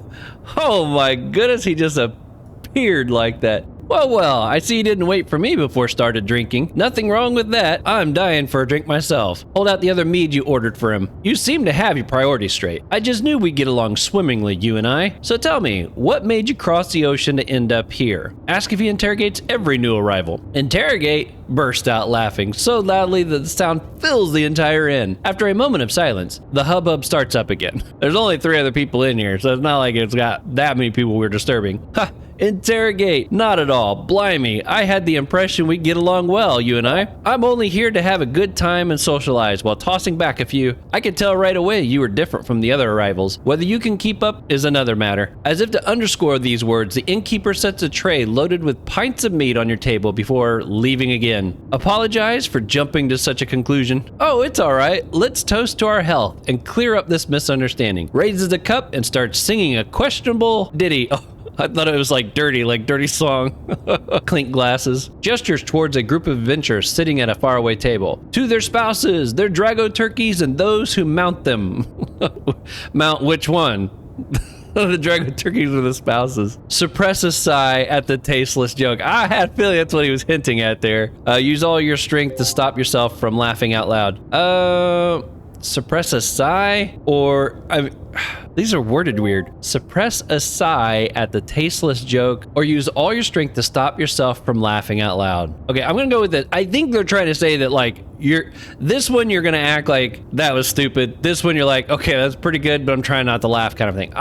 Oh my goodness, he just appeared like that. Well, I see you didn't wait for me before started drinking. Nothing wrong with that. I'm dying for a drink myself. Hold out the other mead you ordered for him. You seem to have your priorities straight. I just knew we'd get along swimmingly, you and I. So tell me, what made you cross the ocean to end up here? Ask if he interrogates every new arrival. Interrogate? Burst out laughing so loudly that the sound fills the entire inn. After a moment of silence, the hubbub starts up again. There's only 3 other people in here, so it's not like it's got that many people we're disturbing. Ha! Interrogate? Not at all. Blimey, I had the impression we'd get along well, you and I. I'm only here to have a good time and socialize while tossing back a few. I could tell right away you were different from the other arrivals. Whether you can keep up is another matter. As if to underscore these words, the innkeeper sets a tray loaded with pints of meat on your table before leaving again. Apologize for jumping to such a conclusion. Oh, it's all right. Let's toast to our health and clear up this misunderstanding. Raises a cup and starts singing a questionable ditty. Oh, I thought it was like dirty song. Clink glasses. Gestures towards a group of adventurers sitting at a faraway table. To their spouses, their drago turkeys, and those who mount them. Mount which one? The drago turkeys or the spouses. Suppress a sigh at the tasteless joke. I had a feeling that's what he was hinting at there. Use all your strength to stop yourself from laughing out loud. Suppress a sigh? Or, These are worded weird. Suppress a sigh at the tasteless joke or use all your strength to stop yourself from laughing out loud. Okay, I'm gonna go with it. I think they're trying to say that like this one you're gonna act like that was stupid. This one you're like, okay, that's pretty good, but I'm trying not to laugh kind of thing.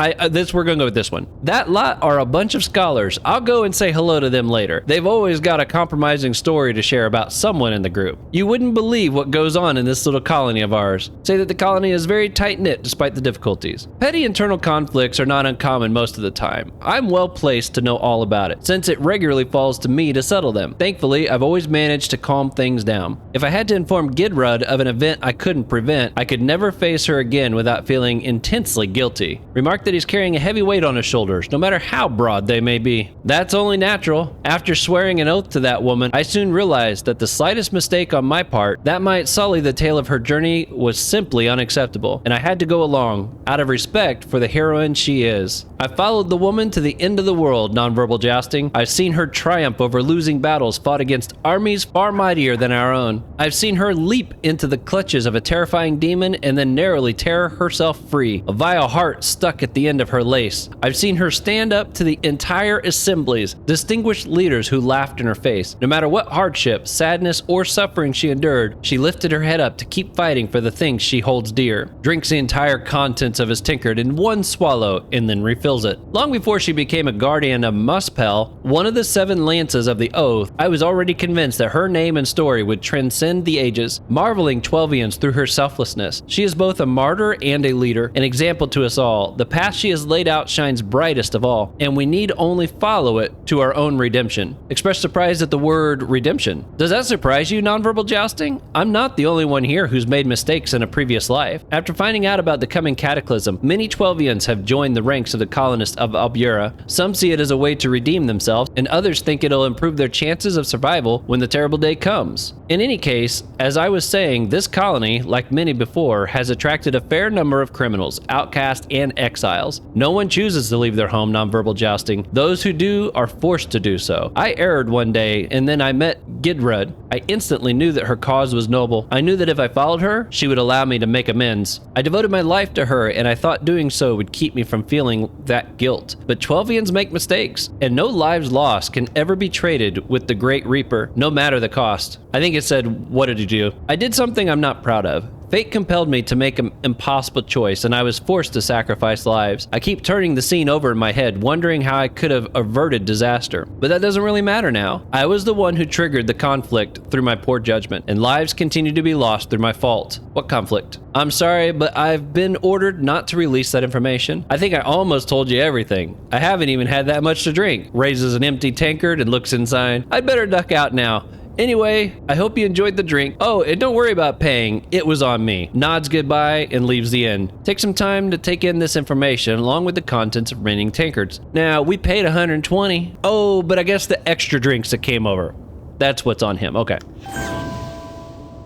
We're gonna go with this one. That lot are a bunch of scholars. I'll go and say hello to them later. They've always got a compromising story to share about someone in the group. You wouldn't believe what goes on in this little colony of ours. Say that the colony is very tight-knit despite the difficulties. Petty internal conflicts are not uncommon most of the time. I'm well placed to know all about it, since it regularly falls to me to settle them. Thankfully, I've always managed to calm things down. If I had to inform Gidrud of an event I couldn't prevent, I could never face her again without feeling intensely guilty. Remark that he's carrying a heavy weight on his shoulders, no matter how broad they may be. That's only natural. After swearing an oath to that woman, I soon realized that the slightest mistake on my part that might sully the tale of her journey was simply unacceptable, and I had to go along, out of respect for the heroine she is. I followed the woman to the end of the world, nonverbal jousting. I've seen her triumph over losing battles fought against armies far mightier than our own. I've seen her leap into the clutches of a terrifying demon and then narrowly tear herself free, a vile heart stuck at the end of her lace. I've seen her stand up to the entire assemblies, distinguished leaders who laughed in her face. No matter what hardship, sadness, or suffering she endured, she lifted her head up to keep fighting for the things she holds dear. Drinks the entire contents of his tankard in one swallow and then refills it. Long before she became a guardian of Muspel, one of the 7 lances of the oath, I was already convinced that her name and story would transcend the ages, marveling Twelvians through her selflessness. She is both a martyr and a leader, an example to us all. The path she has laid out shines brightest of all, and we need only follow it to our own redemption. Express surprise at the word redemption. Does that surprise you, nonverbal jousting? I'm not the only one here who's made mistakes in a previous life. After finding out about the coming cataclysm, many Twelvians have joined the ranks of the colonists of Albura. Some see it as a way to redeem themselves, and others think it'll improve their chances of survival when the terrible day comes. In any case, as I was saying, this colony, like many before, has attracted a fair number of criminals, outcasts, and exiles. No one chooses to leave their home, nonverbal jousting. Those who do are forced to do so. I erred one day, and then I met Gidrud. I instantly knew that her cause was noble. I knew that if I followed her, she would allow me to make amends. I devoted my life to her, and I thought doing so would keep me from feeling that guilt. But Twelvians make mistakes, and no lives lost can ever be traded with the Great Reaper, no matter the cost. I think it said, what did you do? I did something I'm not proud of. Fate compelled me to make an impossible choice, and I was forced to sacrifice lives. I keep turning the scene over in my head, wondering how I could have averted disaster. But that doesn't really matter now. I was the one who triggered the conflict through my poor judgment, and lives continue to be lost through my fault. What conflict? I'm sorry, but I've been ordered not to release that information. I think I almost told you everything. I haven't even had that much to drink. Raises an empty tankard and looks inside. I'd better duck out now. Anyway, I hope you enjoyed the drink. Oh, and don't worry about paying. It was on me. Nods goodbye and leaves the inn. Take some time to take in this information along with the contents of remaining tankards. Now, we paid 120. Oh, but I guess the extra drinks that came over. That's what's on him. Okay.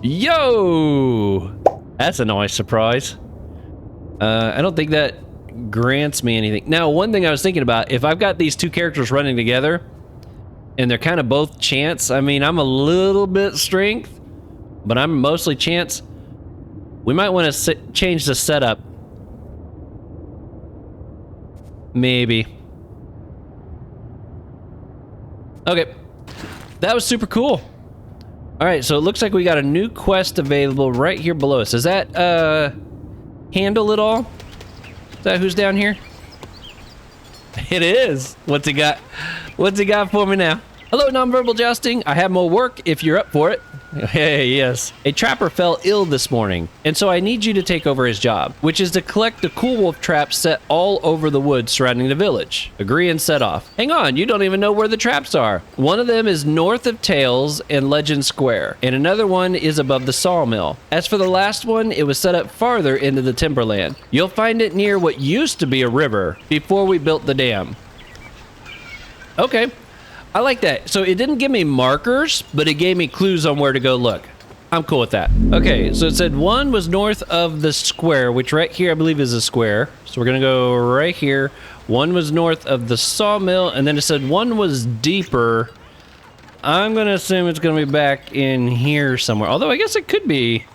Yo! That's a nice surprise. I don't think that grants me anything. Now, one thing I was thinking about, if I've got these two characters running together, and they're kind of both chance. I mean, I'm a little bit strength, but I'm mostly chance. We might want to change the setup. Maybe. Okay. That was super cool. All right, so it looks like we got a new quest available right here below us. Does that handle it all? Is that who's down here? It is. What's he got? What's he got for me now? Hello, nonverbal jousting. I have more work if you're up for it. Hey, yes. A trapper fell ill this morning, and so I need you to take over his job, which is to collect the cool wolf traps set all over the woods surrounding the village. Agree and set off. Hang on, you don't even know where the traps are. One of them is north of Tails and Legend Square, and another one is above the sawmill. As for the last one, it was set up farther into the timberland. You'll find it near what used to be a river before we built the dam. Okay. I like that. So it didn't give me markers, but it gave me clues on where to go look. I'm cool with that. Okay, so it said one was north of the square, which right here I believe is a square. So we're gonna go right here. One was north of the sawmill, and then it said one was deeper. I'm gonna assume it's gonna be back in here somewhere. Although I guess it could be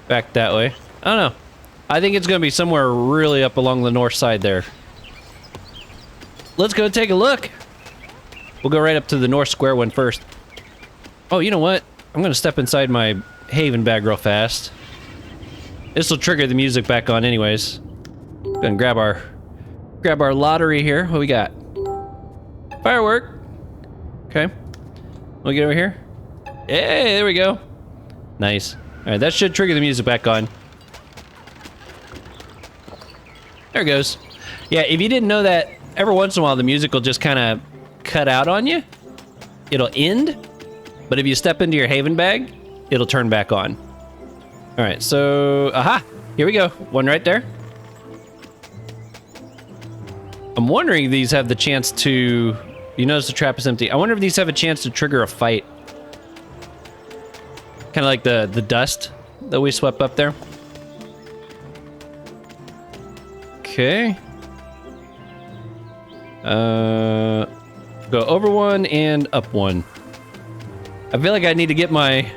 back that way. I don't know. I think it's gonna be somewhere really up along the north side there. Let's go take a look. We'll go right up to the north square one first. Oh, you know what? I'm gonna step inside my haven bag real fast. This will trigger the music back on anyways. Gonna grab our lottery here. What we got? Firework. Okay. We'll get over here. Hey, there we go. Nice. All right, that should trigger the music back on. There it goes. Yeah, if you didn't know that, every once in a while the music will just kind of cut out on you. It'll end, but if you step into your haven bag, it'll turn back on. All right, so, aha, here we go. One right there. I'm wondering if these have the chance to, you notice the trap is empty. I wonder if these have a chance to trigger a fight. Kind of like the dust that we swept up there. Okay. Go over one and up one. I feel like I need to get my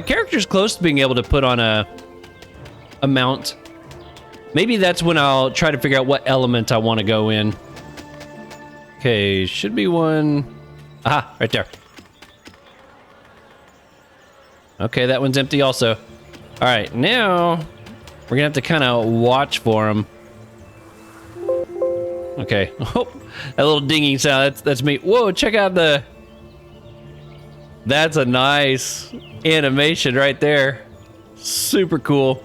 character's close to being able to put on a mount. Maybe that's when I'll try to figure out what element I want to go in. Okay, should be one. Aha, right there. Okay, that one's empty also. All right, now we're gonna have to kind of watch for them. Okay. Oh, that little dinging sound, that's me. Whoa, check out the... That's a nice animation right there. Super cool.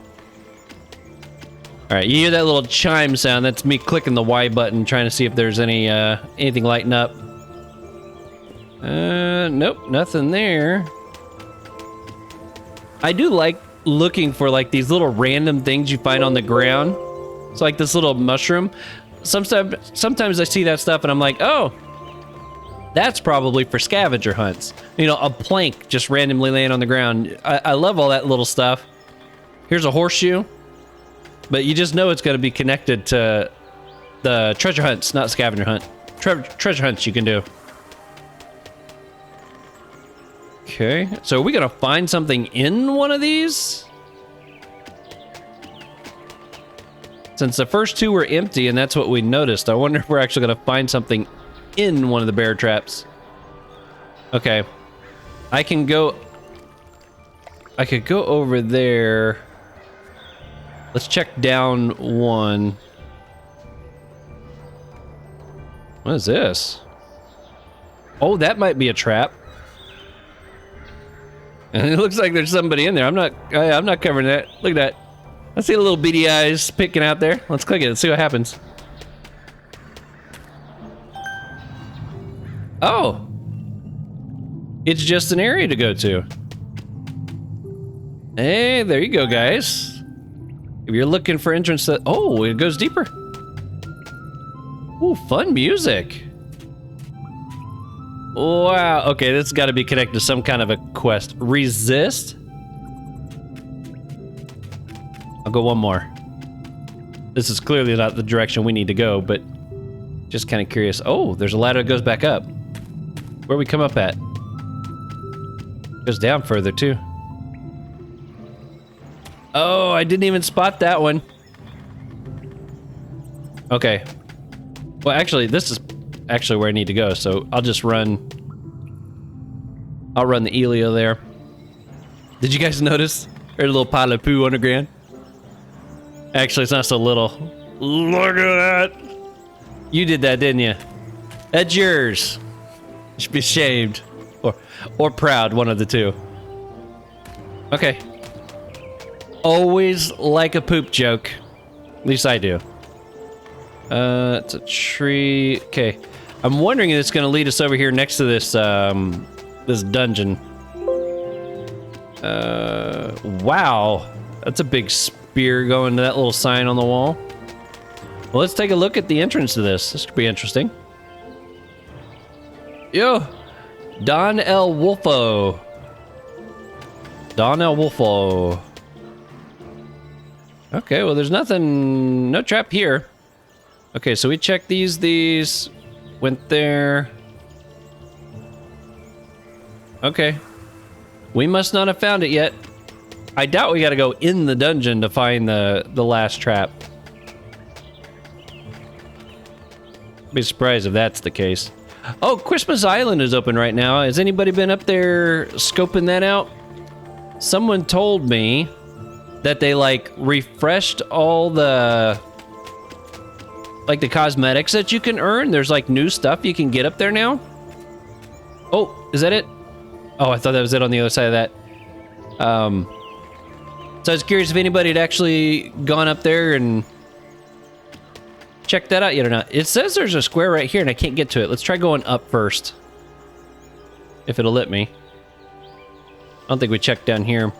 All right, you hear that little chime sound? That's me clicking the Y button, trying to see if there's any anything lighting up. Nope, nothing there. I do like looking for like these little random things you find on the ground. It's like this little mushroom. Sometimes I see that stuff and I'm like, oh, that's probably for scavenger hunts. You know, a plank just randomly laying on the ground. I love all that little stuff. Here's a horseshoe, but you just know it's going to be connected to the treasure hunts, not scavenger hunt. Treasure hunts you can do. Okay, so are we going to find something in one of these? Since the first two were empty and that's what we noticed, I wonder if we're actually going to find something in one of the bear traps. Okay. I could go over there. Let's check down one. What is this? Oh, that might be a trap. And it looks like there's somebody in there. I'm not covering that. Look at that. I see the little beady eyes picking out there. Let's click it and see what happens. Oh. It's just an area to go to. Hey, there you go, guys. If you're looking for entrance to... Oh, it goes deeper. Ooh, fun music. Wow. Okay, this has got to be connected to some kind of a quest. Resist? I'll go one more. This is clearly not the direction we need to go, but just kind of curious. Oh, there's a ladder that goes back up. Where we come up at? Goes down further, too. Oh, I didn't even spot that one. Okay. Well, actually, this is actually where I need to go, so I'll just run... I'll run the Elio there. Did you guys notice? There's a little pile of poo underground. Actually, it's not so little. Look at that! You did that, didn't you? That's yours. You should be ashamed. Or proud, one of the two. Okay. Always like a poop joke. At least I do. It's a tree. Okay. I'm wondering if it's going to lead us over here next to this, this dungeon. Wow. That's a big spear going to that little sign on the wall. Well, let's take a look at the entrance to this. This could be interesting. Yo! Don L. Wolfo. Don L. Wolfo. Okay, well, there's nothing... No trap here. Okay, so we checked these went there. Okay. We must not have found it yet. I doubt we gotta go in the dungeon to find the last trap. Be surprised if that's the case. Oh, Christmas Island is open right now. Has anybody been up there scoping that out? Someone told me that they like refreshed all the like the cosmetics that you can earn. There's like new stuff you can get up there now. Oh, is that it? Oh, I thought that was it on the other side of that. So I was curious if anybody had actually gone up there and checked that out yet or not. It says there's a square right here and I can't get to it. Let's try going up first. If it'll let me. I don't think we checked down here.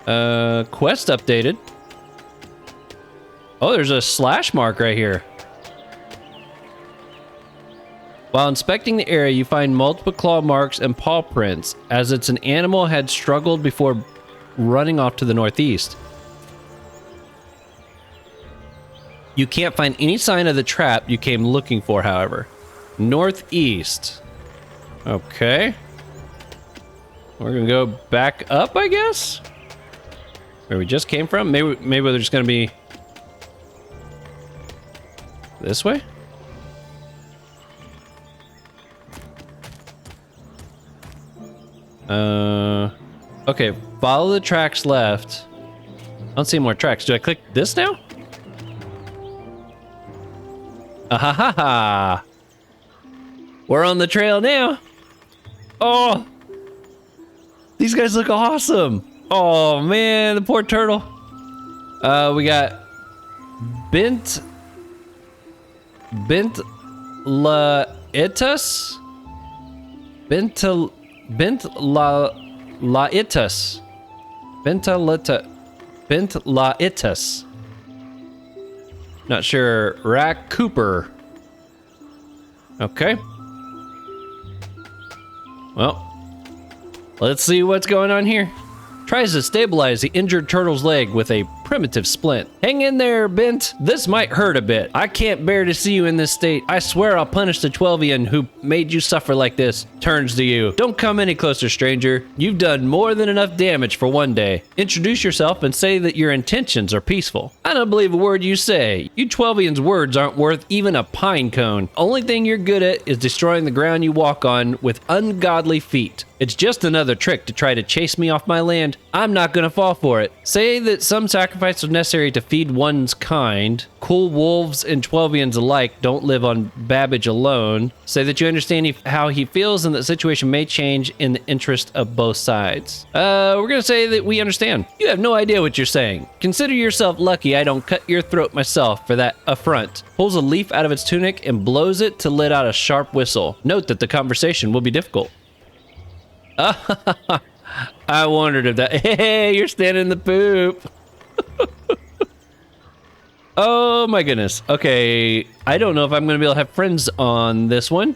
Quest updated. Oh, there's a slash mark right here. While inspecting the area, you find multiple claw marks and paw prints, as it's an animal had struggled before running off to the northeast. You can't find any sign of the trap you came looking for, however. Northeast. Okay. We're gonna go back up, I guess? Where we just came from? Maybe they're just gonna be this way? Okay, follow the tracks left. I don't see more tracks. Do I click this now? Ah ha ha ha! We're on the trail now. Oh! These guys look awesome. Oh man, the poor turtle. We got Bent Laitus? Bentlaitus. Not sure. Rack Cooper. Okay. Well, let's see what's going on here. Tries to stabilize the injured turtle's leg with a primitive splint. Hang in there, Bent. This might hurt a bit. I can't bear to see you in this state. I swear I'll punish the 12ian who made you suffer like this. Turns to you. Don't come any closer, stranger. You've done more than enough damage for one day. Introduce yourself and say that your intentions are peaceful. I don't believe a word you say. You 12ian's words aren't worth even a pine cone. Only thing you're good at is destroying the ground you walk on with ungodly feet. It's just another trick to try to chase me off my land. I'm not gonna fall for it. Say that some sacrifice was necessary to feed one's kind. Cool wolves and 12ians alike don't live on Babbage alone. Say that you understand how he feels and that the situation may change in the interest of both sides. We're gonna say that we understand. You have no idea what you're saying. Consider yourself lucky I don't cut your throat myself for that affront. Pulls a leaf out of its tunic and blows it to let out a sharp whistle. Note that the conversation will be difficult. I wondered if that. Hey, you're standing in the poop. Oh my goodness. Okay, I don't know if I'm gonna be able to have friends on this one.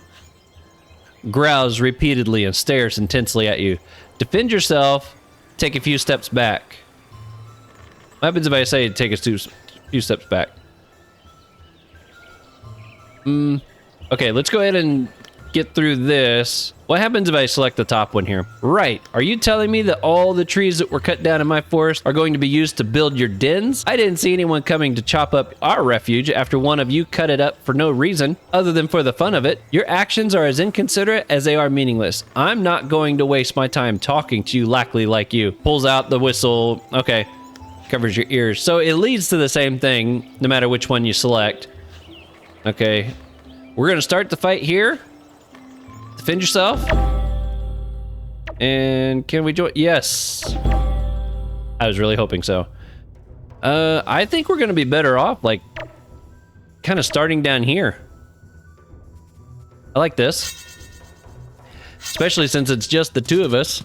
Growls repeatedly and stares intensely at you. Defend yourself. Take a few steps back. What happens if I say take a few steps back? Okay, let's go ahead and get through this. What happens if I select the top one here? Right. Are you telling me that all the trees that were cut down in my forest are going to be used to build your dens? I didn't see anyone coming to chop up our refuge after one of you cut it up for no reason other than for the fun of it. Your actions are as inconsiderate as they are meaningless. I'm not going to waste my time talking to you lackly like you. Pulls out the whistle. Okay. Covers your ears. So it leads to the same thing no matter which one you select. Okay. We're going to start the fight here. Defend yourself. And can we join? Yes. I was really hoping so. I think we're gonna be better off, like, kind of starting down here. I like this. Especially since it's just the two of us.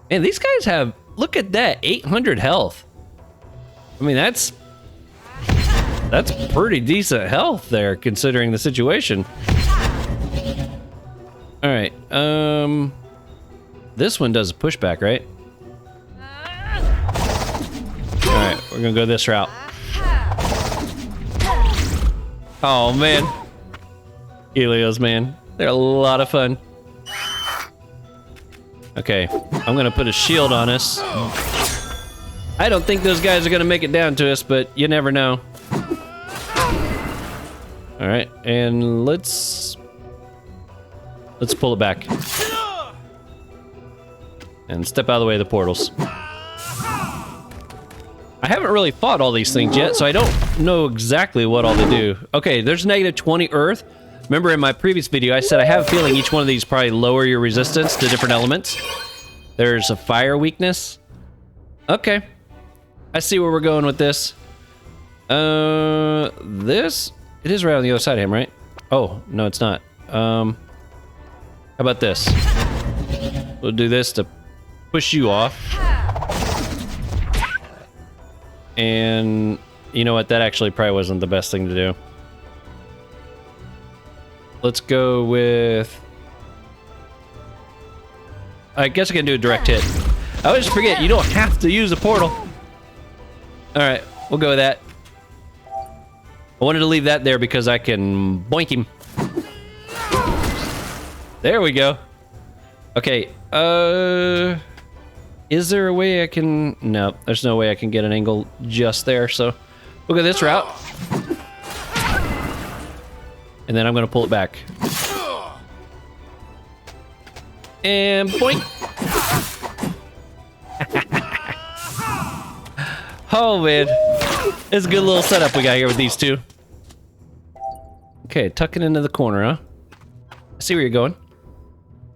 Man, these guys have, look at that, 800 health. I mean, that's pretty decent health there, considering the situation. All right, this one does a pushback, right? All right, we're gonna go this route. Oh man, Helios, man, they're a lot of fun. Okay, I'm gonna put a shield on us. I don't think those guys are gonna make it down to us, but you never know. All right, and let's pull it back. And step out of the way of the portals. I haven't really fought all these things yet, so I don't know exactly what all they do. Okay, there's negative 20 earth. Remember in my previous video, I said I have a feeling each one of these probably lower your resistance to different elements. There's a fire weakness. Okay. I see where we're going with this. This? It is right on the other side of him, right? Oh, no, it's not. How about this? We'll do this to push you off. And you know what? That actually probably wasn't the best thing to do. Let's go with... I guess I can do a direct hit. I always forget, you don't have to use a portal. Alright, we'll go with that. I wanted to leave that there because I can boink him. There we go. Okay, is there a way I can... No, there's no way I can get an angle just there, so we'll go this route. And then I'm gonna pull it back. And boink! Oh man, it's a good little setup we got here with these two. Okay, tuck it into the corner, huh? I see where you're going.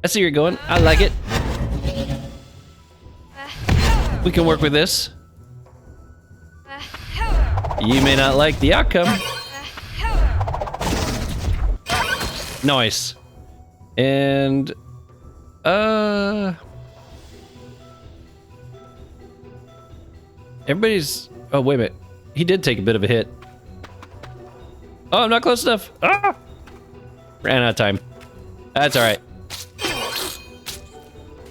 I see where you're going. I like it. We can work with this. You may not like the outcome. Nice. And everybody's... Oh, wait a minute. He did take a bit of a hit. Oh, I'm not close enough. Ah! Ran out of time. That's all right.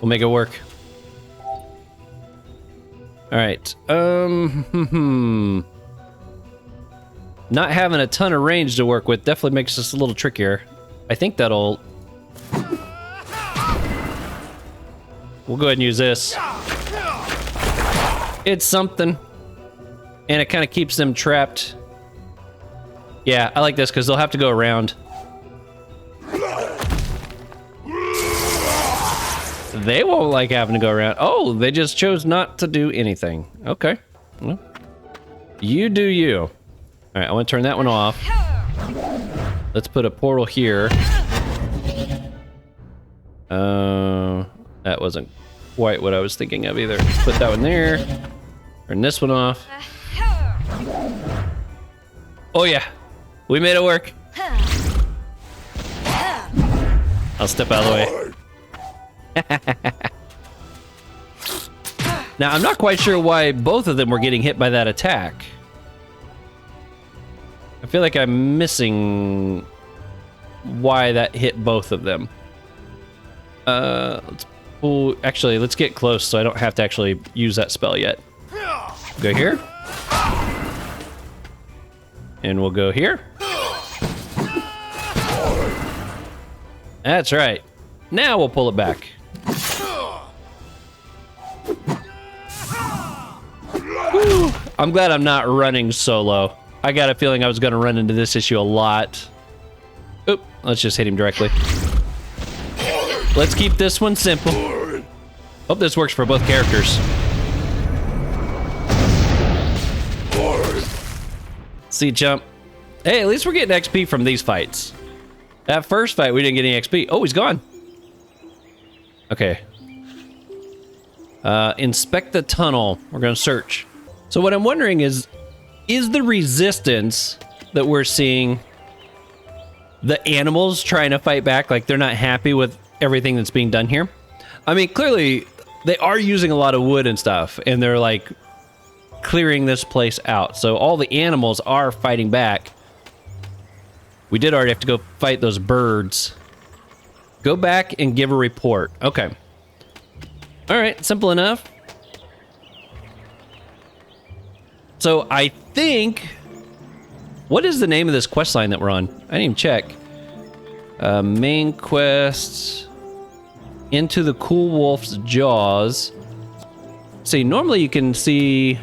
We'll make it work. All right. Not having a ton of range to work with definitely makes this a little trickier. I think that'll... We'll go ahead and use this. It's something. And it kind of keeps them trapped. Yeah, I like this because they'll have to go around. They won't like having to go around. Oh, they just chose not to do anything. Okay. Well, you do you. All right, I want to turn that one off. Let's put a portal here. That wasn't quite what I was thinking of either. Put that one there. Turn this one off. Oh yeah, we made it work. I'll step out of the way. Now, I'm not quite sure why both of them were getting hit by that attack. I feel like I'm missing why that hit both of them. Let's pull... Actually, let's get close so I don't have to actually use that spell yet. Go here. And we'll go here. That's right. Now we'll pull it back. Woo. I'm glad I'm not running solo. I got a feeling I was going to run into this issue a lot. Oop, let's just hit him directly. Let's keep this one simple. Hope this works for both characters. See, jump. Hey, at least we're getting XP from these fights. That first fight, we didn't get any XP. Oh, he's gone. Okay. Inspect the tunnel. We're going to search. So what I'm wondering is the resistance that we're seeing the animals trying to fight back, like they're not happy with everything that's being done here? I mean, clearly they are using a lot of wood and stuff, and they're like clearing this place out. So all the animals are fighting back. We did already have to go fight those birds. Go back and give a report. Okay. All right, simple enough. So I think... What is the name of this quest line that we're on? I didn't even check. Main quests... Into the cool wolf's jaws. See, normally you can see...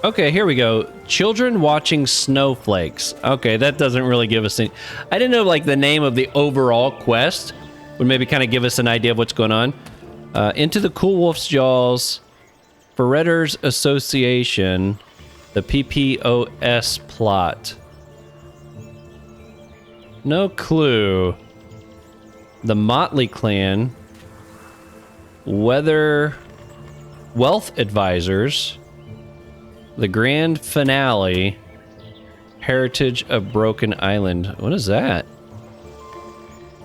Okay, here we go. Children watching snowflakes. Okay, that doesn't really give us any... I didn't know, like, the name of the overall quest would maybe kind of give us an idea of what's going on. Into the cool wolf's jaws. Ferreters Association. The PPOS plot. No clue. The Motley Clan. Wealth Advisors. The Grand Finale. Heritage of Broken Island. What is that?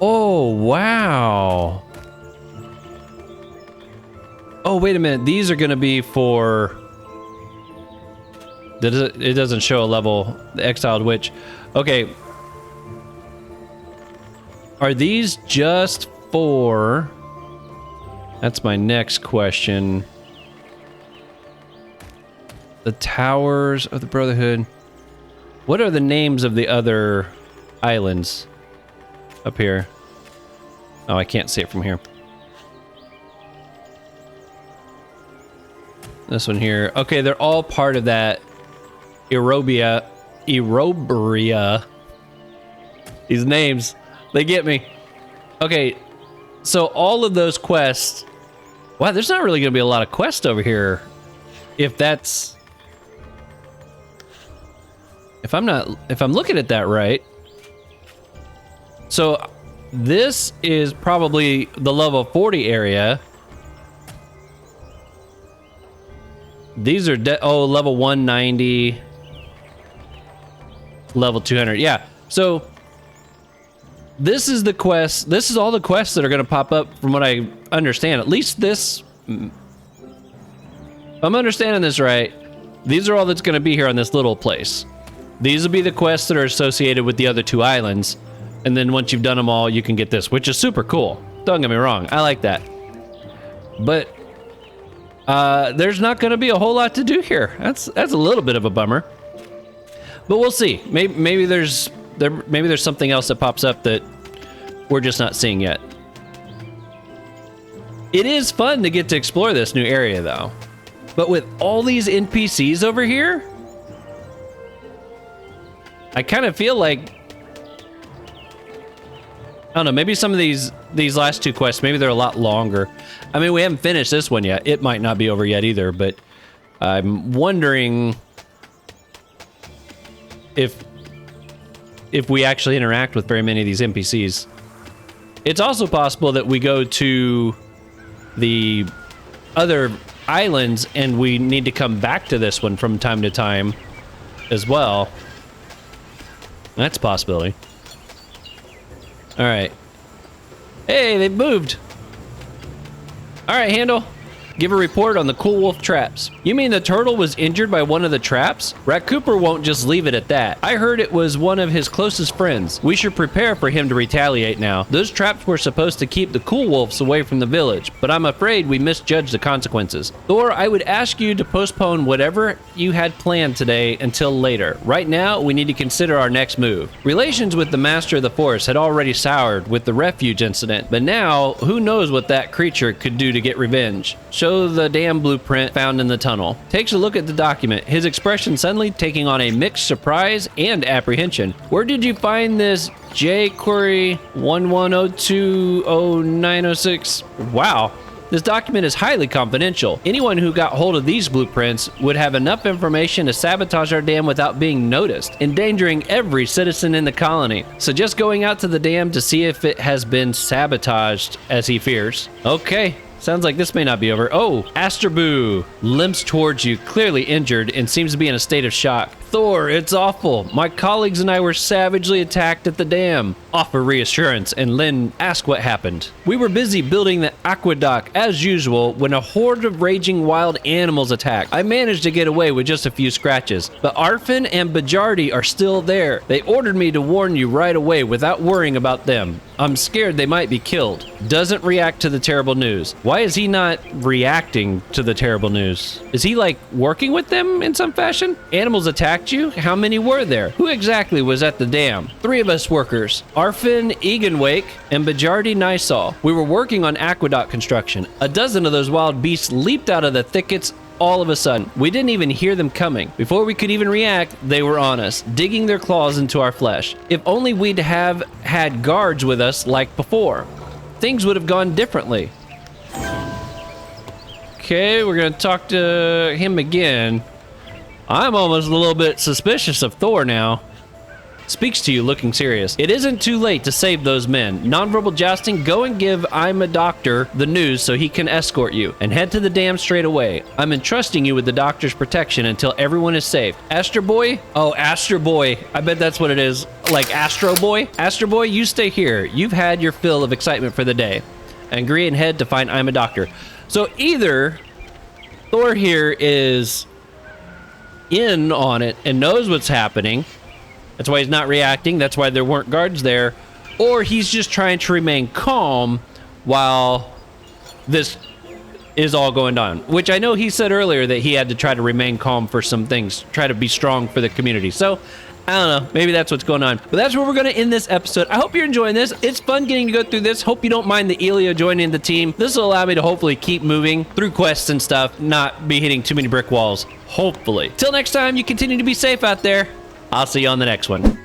Oh, wow. Oh, wait a minute. These are going to be for... It doesn't show a level. The Exiled Witch. Okay. Are these just for... That's my next question. The Towers of the Brotherhood. What are the names of the other islands up here? Oh, I can't see it from here. This one here. Okay, they're all part of that Erobria. These names, they get me. Okay, so all of those quests. Wow, there's not really going to be a lot of quests over here. If I'm looking at that right. So this is probably the level 40 area. These are level 190, level 200. Yeah. So this is the quest. This is all the quests that are going to pop up from what I understand. At least this, if I'm understanding this right, these are all that's going to be here on this little place. These will be the quests that are associated with the other two islands. And then once you've done them all, you can get this, which is super cool. Don't get me wrong. I like that. But there's not going to be a whole lot to do here. That's a little bit of a bummer. But we'll see. Maybe there's something else that pops up that we're just not seeing yet. It is fun to get to explore this new area, though. But with all these NPCs over here, I kind of feel like, I don't know, maybe some of these last two quests, maybe they're a lot longer. I mean, we haven't finished this one yet. It might not be over yet either, but I'm wondering if we actually interact with very many of these NPCs. It's also possible that we go to the other islands and we need to come back to this one from time to time as well. That's a possibility. All right. Hey, they've moved. All right, Handle. Give a report on the Cool Wolf traps. You mean the turtle was injured by one of the traps? Rat Cooper won't just leave it at that. I heard it was one of his closest friends. We should prepare for him to retaliate now. Those traps were supposed to keep the Cool Wolves away from the village, but I'm afraid we misjudged the consequences. Thor, I would ask you to postpone whatever you had planned today until later. Right now, we need to consider our next move. Relations with the Master of the Force had already soured with the refuge incident, but now, who knows what that creature could do to get revenge. Show the dam blueprint found in the tunnel. Takes a look at the document, his expression suddenly taking on a mixed surprise and apprehension. Where did you find this J Quarry 11020906? Wow. This document is highly confidential. Anyone who got hold of these blueprints would have enough information to sabotage our dam without being noticed, endangering every citizen in the colony. Suggest going out to the dam to see if it has been sabotaged, as he fears. Okay. Sounds like this may not be over. Oh, Asterboo limps towards you, clearly injured, and seems to be in a state of shock. Thor, it's awful. My colleagues and I were savagely attacked at the dam. Offer reassurance, and Lynn asked what happened. We were busy building the aqueduct, as usual, when a horde of raging wild animals attacked. I managed to get away with just a few scratches, but Arfin and Bajardi are still there. They ordered me to warn you right away without worrying about them. I'm scared they might be killed. Doesn't react to the terrible news. Why is he not reacting to the terrible news? Is he like working with them in some fashion? Animals attacked you? How many were there? Who exactly was at the dam? 3 of us workers. Arfin Eganwake and Bajardi Nysal. We were working on aqueduct construction. A dozen of those wild beasts leaped out of the thickets all of a sudden. We didn't even hear them coming. Before we could even react, they were on us, digging their claws into our flesh. If only we'd have had guards with us like before. Things would have gone differently. Okay, we're gonna talk to him again. I'm almost a little bit suspicious of Thor now. Speaks to you looking serious. It isn't too late to save those men. Nonverbal jousting, go and give I'm a doctor the news so he can escort you. And head to the dam straight away. I'm entrusting you with the doctor's protection until everyone is safe. Astro Boy? Oh, Astro Boy. I bet that's what it is. Like Astro Boy? Astro Boy, you stay here. You've had your fill of excitement for the day. And agree and head to find I'm a doctor. So either Thor here is in on it and knows what's happening. That's why he's not reacting. That's why there weren't guards there. Or he's just trying to remain calm while this is all going on. Which I know he said earlier that he had to try to remain calm for some things. Try to be strong for the community. So, I don't know. Maybe that's what's going on. But that's where we're going to end this episode. I hope you're enjoying this. It's fun getting to go through this. Hope you don't mind the Elio joining the team. This will allow me to hopefully keep moving through quests and stuff. Not be hitting too many brick walls. Hopefully. Till next time, you continue to be safe out there. I'll see you on the next one.